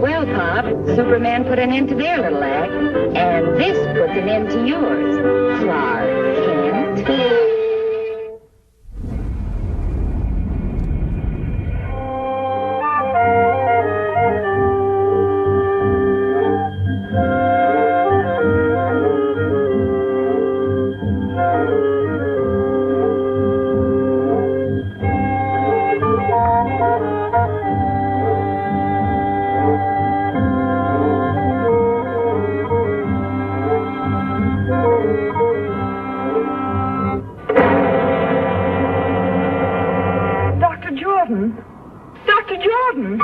Well, Pop, Superman put an end to their little act, and this puts an end to yours, Clark Kent. Dr. Jordan!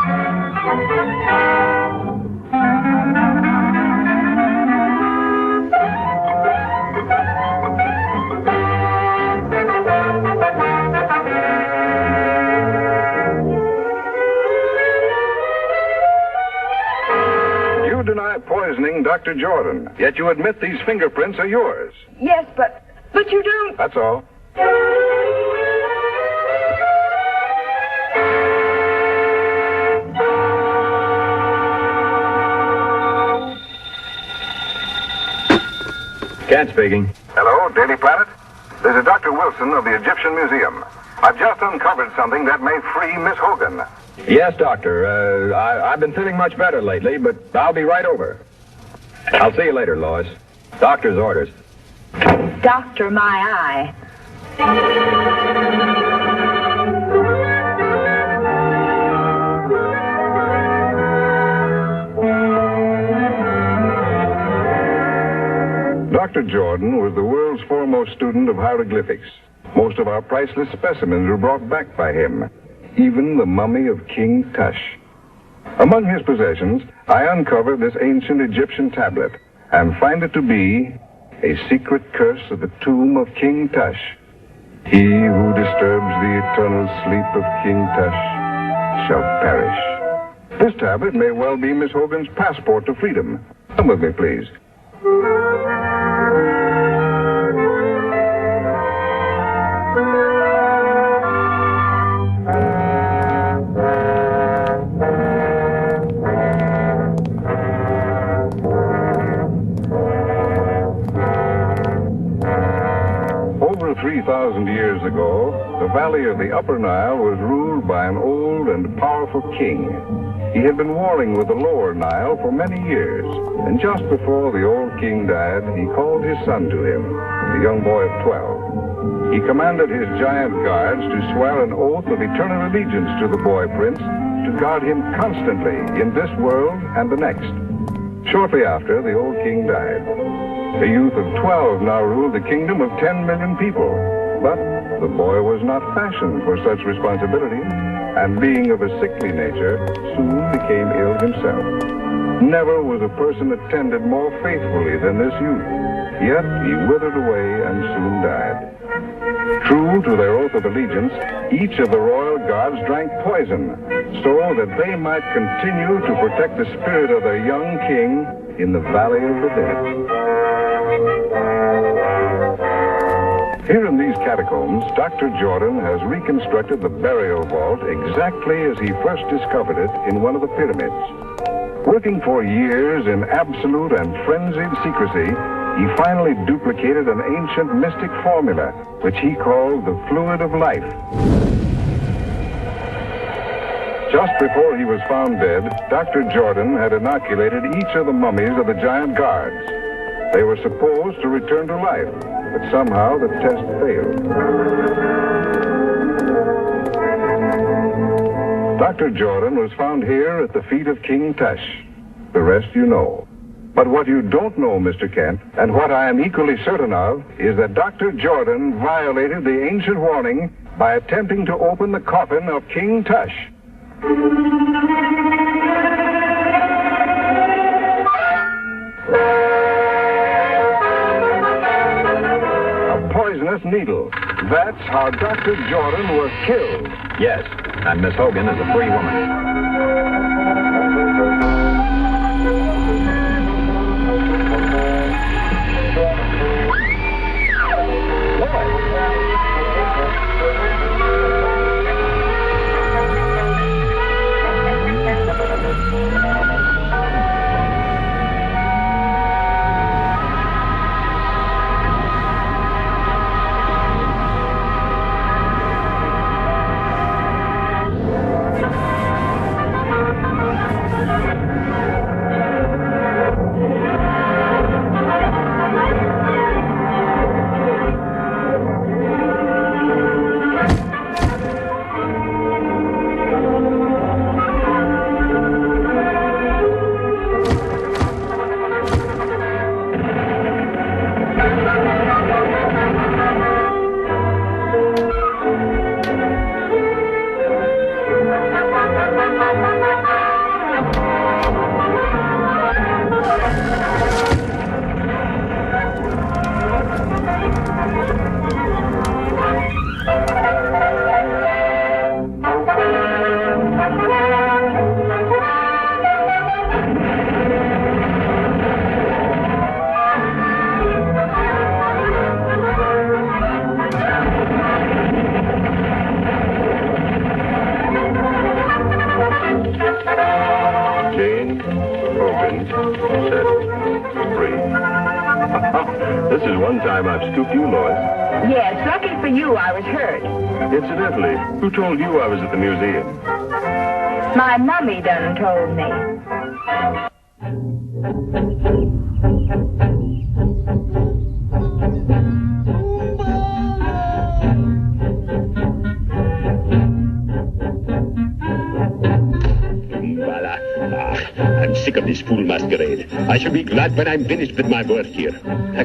You deny poisoning Dr. Jordan, yet you admit these fingerprints are yours. Yes, but you don't... That's all. Kent speaking. Hello, Daily Planet. This is Dr. Wilson of the Egyptian Museum. I've just uncovered something that may free Miss Hogan. Yes, Doctor. I've been feeling much better lately, but I'll be right over. I'll see you later, Lois. Doctor's orders. Doctor, my eye. Dr. Jordan was the world's foremost student of hieroglyphics. Most of our priceless specimens were brought back by him, even the mummy of King Tush. Among his possessions, I uncovered this ancient Egyptian tablet and find it to be a secret curse of the tomb of King Tush. He who disturbs the eternal sleep of King Tush shall perish. This tablet may well be Miss Hogan's passport to freedom. Come with me, please. 2,000 years ago, the valley of the Upper Nile was ruled by an old and powerful king. He had been warring with the Lower Nile for many years, and just before the old king died, he called his son to him, a young boy of 12. He commanded his giant guards to swear an oath of eternal allegiance to the boy prince, to guard him constantly in this world and the next. Shortly after, the old king died. A youth of 12 now ruled the kingdom of 10 million people. But the boy was not fashioned for such responsibility, and being of a sickly nature, soon became ill himself. Never was a person attended more faithfully than this youth, yet he withered away and soon died. True to their oath of allegiance, each of the royal guards drank poison, so that they might continue to protect the spirit of their young king in the Valley of the Dead. Here in these catacombs, Dr. Jordan has reconstructed the burial vault exactly as he first discovered it in one of the pyramids. Working for years in absolute and frenzied secrecy, he finally duplicated an ancient mystic formula, which he called the fluid of life. Just before he was found dead, Dr. Jordan had inoculated each of the mummies of the giant guards. They were supposed to return to life, but somehow the test failed. Dr. Jordan was found here at the feet of King Tush. The rest you know. But what you don't know, Mr. Kent, and what I am equally certain of, is that Dr. Jordan violated the ancient warning by attempting to open the coffin of King Tush. A poisonous needle. That's how Dr. Jordan was killed. Yes, and Miss Hogan is a free woman. This is one time I've scooped you, Lois. Yes, lucky for you, I was hurt. Incidentally, who told you I was at the museum? My mummy done told me. I'm sick of this fool masquerade. I shall be glad when I'm finished with my work here.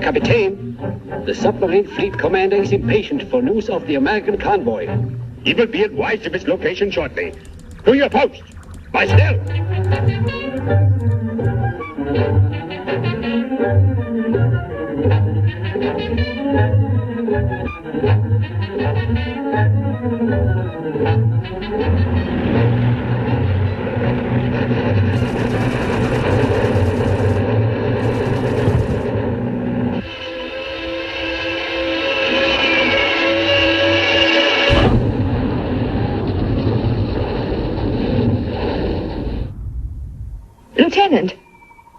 Captain, the submarine fleet commander is impatient for news of the American convoy. He will be advised of its location shortly. To your post! By stealth!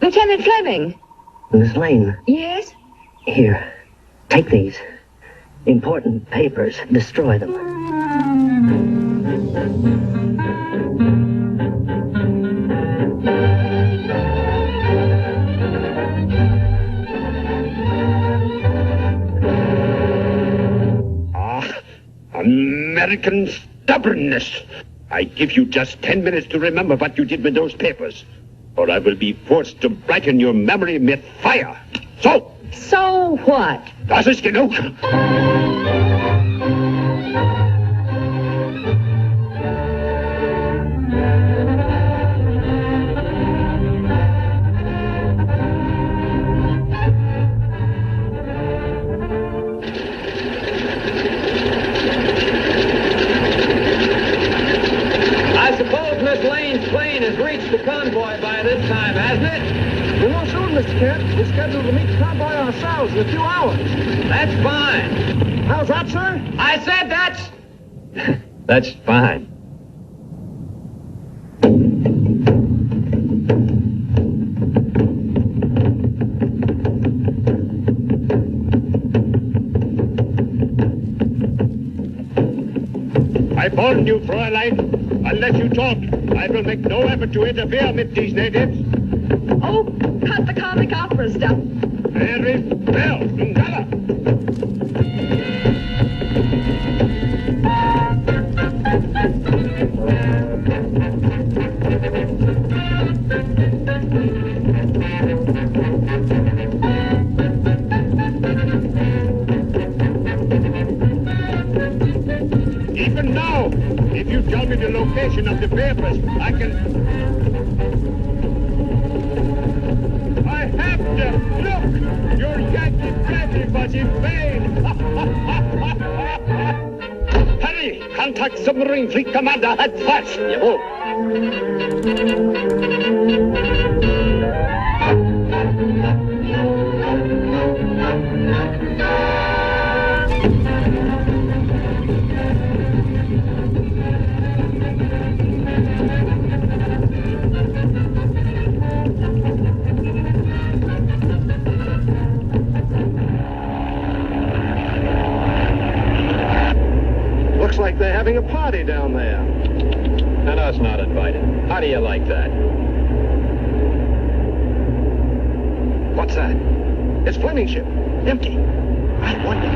Lieutenant Fleming. Miss Lane. Yes? Here, take these. important papers. Destroy them. American stubbornness. I give you just 10 minutes to remember what you did with those papers, or I will be forced to brighten your memory with fire. So! So what? Das ist genug! The convoy by this time, hasn't it? Well, no soon, Mr. Kent. We're scheduled to meet the convoy ourselves in a few hours. That's fine. How's that, sir? I said that's... That's fine. I warn you, Fräulein. Unless you talk, I will make no effort to interfere with these natives. Oh, cut the comic opera stuff. Very well, Ngala. Even now, if you tell me the location of the papers, I can... I have to look! Your Yankee brandy was in vain! Hurry! Contact submarine fleet commander at once! Looks like they're having a party down there. And us not invited. How do you like that? What's that? It's Fleming's ship. Empty. I wonder.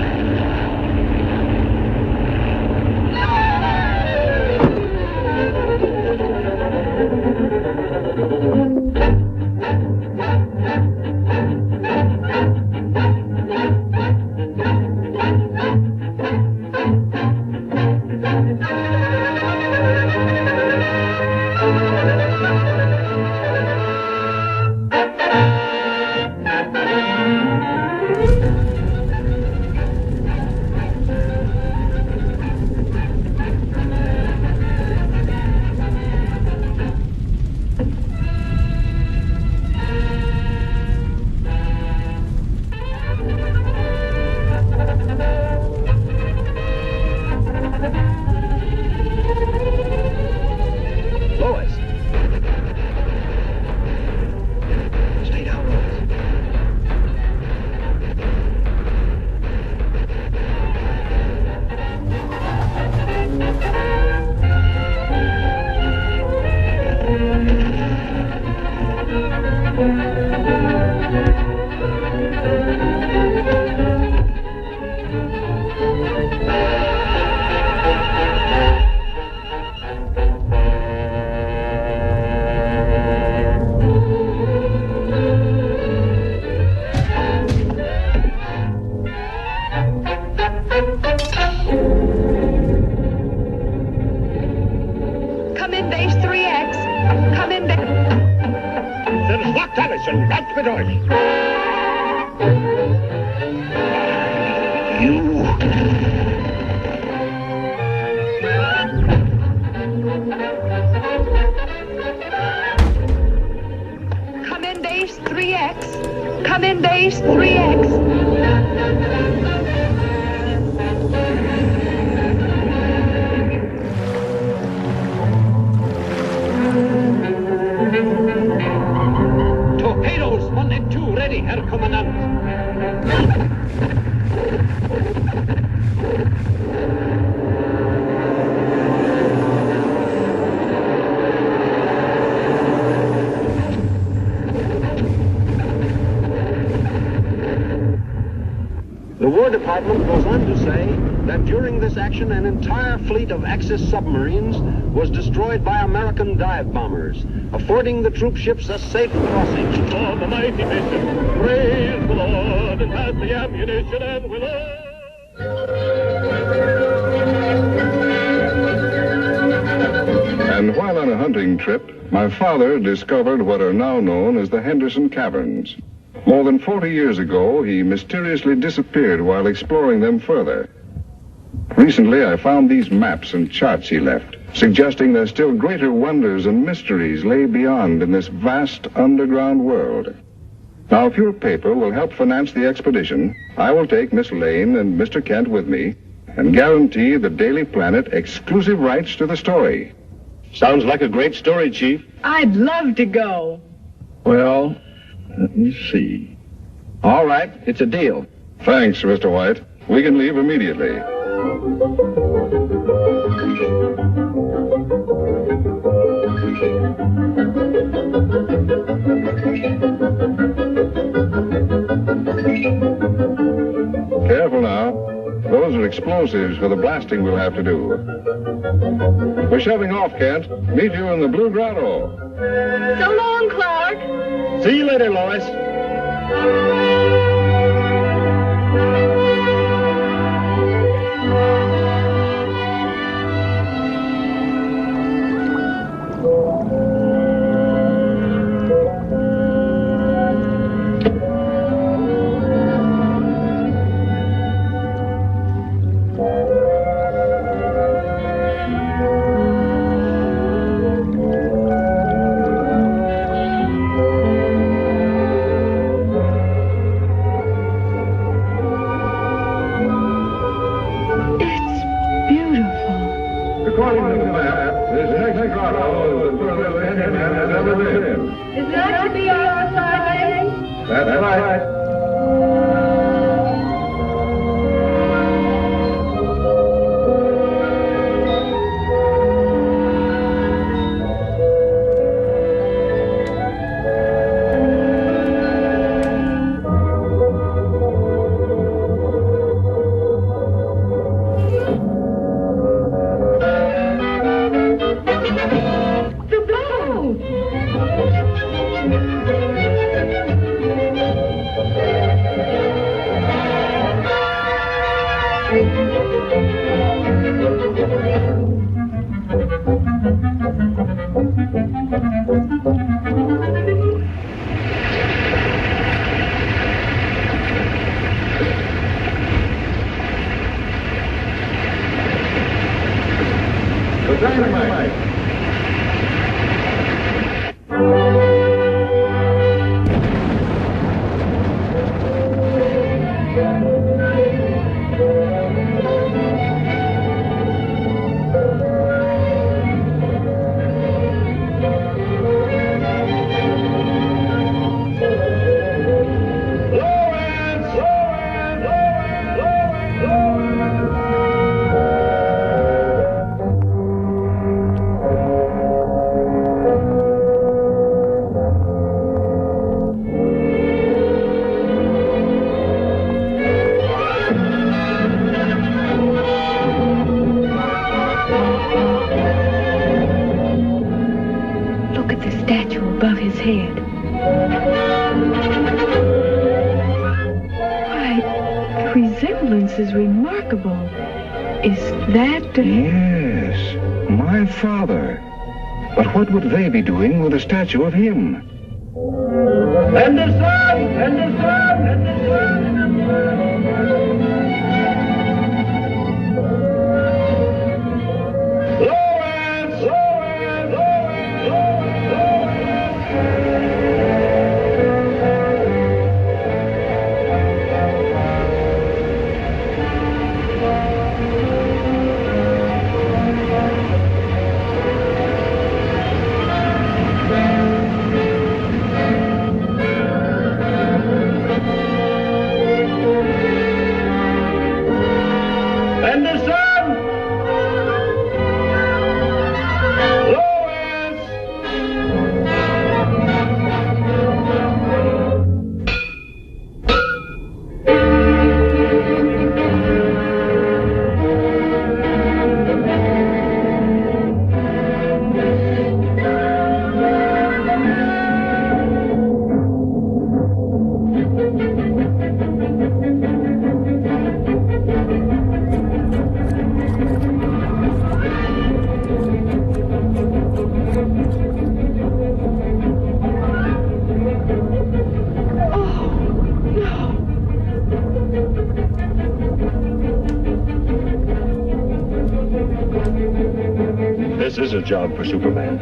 The War Department goes on to say that during this action, an entire fleet of Axis submarines was destroyed by American dive bombers, affording the troop ships a safe crossing. On the mighty mission, praise the Lord, and pass the ammunition, and we'll all... And while on a hunting trip, my father discovered what are now known as the Henderson Caverns. More than 40 years ago, he mysteriously disappeared while exploring them further. Recently, I found these maps and charts he left, suggesting that still greater wonders and mysteries lay beyond in this vast underground world. Now, if your paper will help finance the expedition, I will take Miss Lane and Mr. Kent with me and guarantee the Daily Planet exclusive rights to the story. Sounds like a great story, Chief. I'd love to go. Well, let me see. All right, it's a deal. Thanks, Mr. White. We can leave immediately. Careful now. Those are explosives for the blasting we'll have to do. We're shoving off, Kent. Meet you in the Blue Grotto. So long, Clark. See you later, Lois. Is that to be our assignment? That's right. Is remarkable. Is that... Yes, my father. But what would they be doing with a statue of him? And the sun! And the sun! And the sun! And the sun! Lawrence! Lawrence! Lawrence! Lawrence! job for Superman.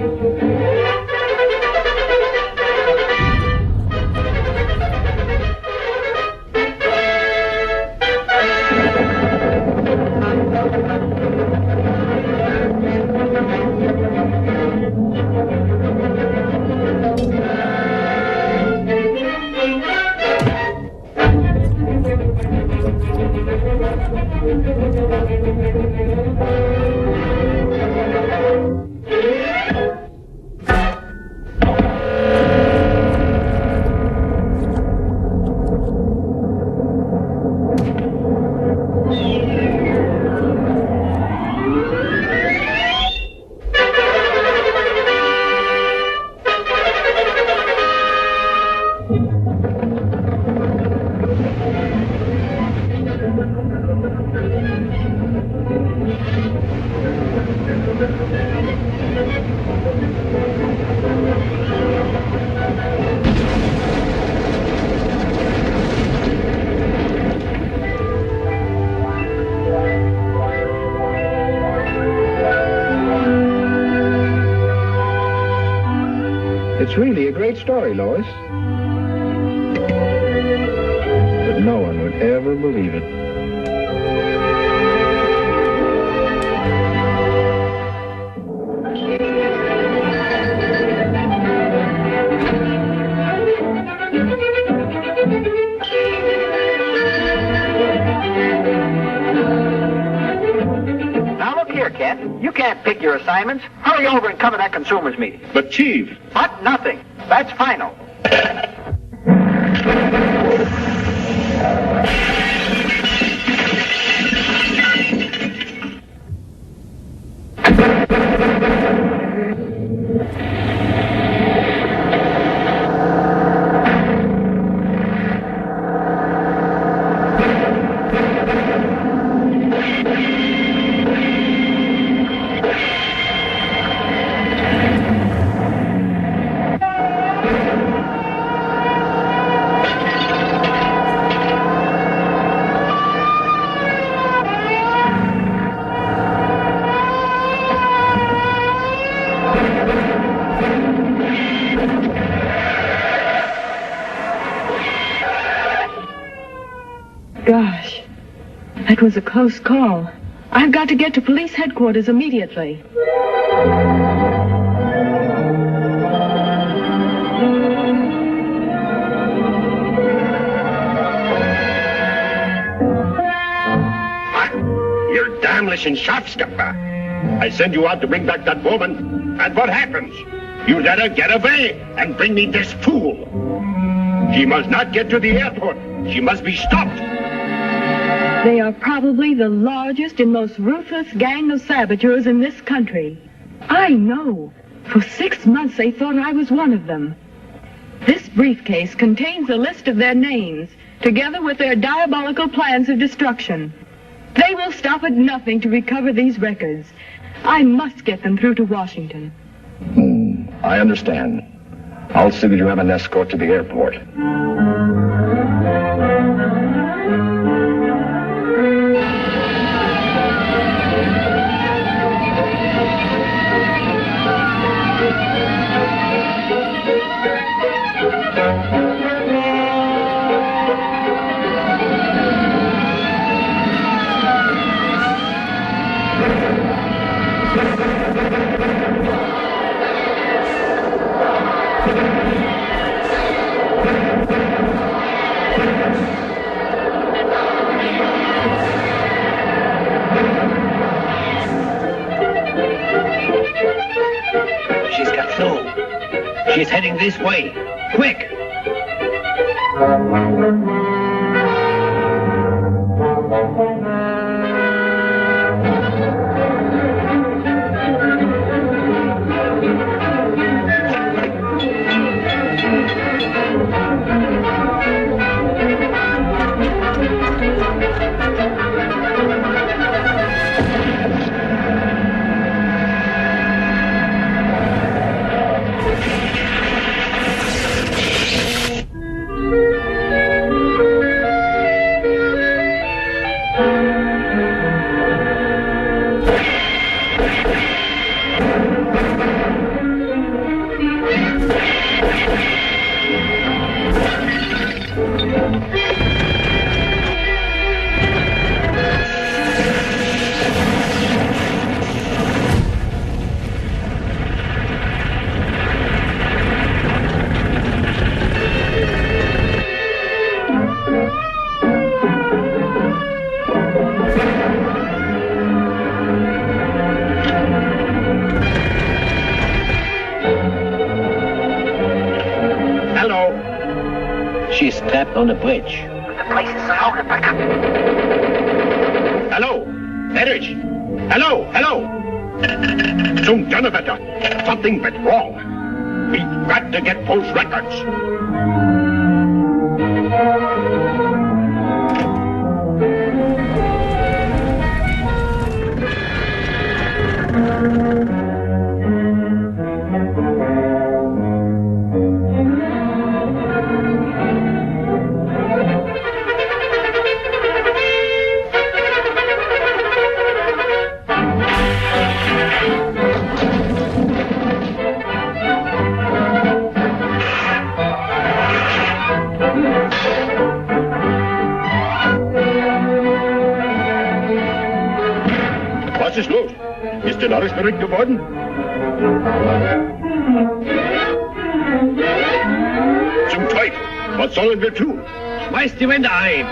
It's really a great story, Lois. But no one would ever believe it. Now look here, Kent. You can't pick your assignments. Hurry over and cover that consumers meeting. But, Chief... But nothing. That's final. Gosh, that was a close call. I've got to get to police headquarters immediately. You're damnation sharpstopper. I send you out to bring back that woman, and what happens? You let her get away and bring me this fool. She must not get to the airport. She must be stopped. They are probably the largest and most ruthless gang of saboteurs in this country. I know. For 6 months they thought I was one of them. This briefcase contains a list of their names, together with their diabolical plans of destruction. They will stop at nothing to recover these records. I must get them through to Washington. I understand. I'll see that you have an escort to the airport. She's got through. She's heading this way. Quick! She's trapped on the bridge. The place is surrounded by... Hello? Erich? Hello? Hello? Zum Donnerwetter. Something went wrong. We've got to get those records. Was ist los? Ist denn alles verrückt geworden? Zum Teufel! Was sollen wir tun? Schmeißt die Wände ein!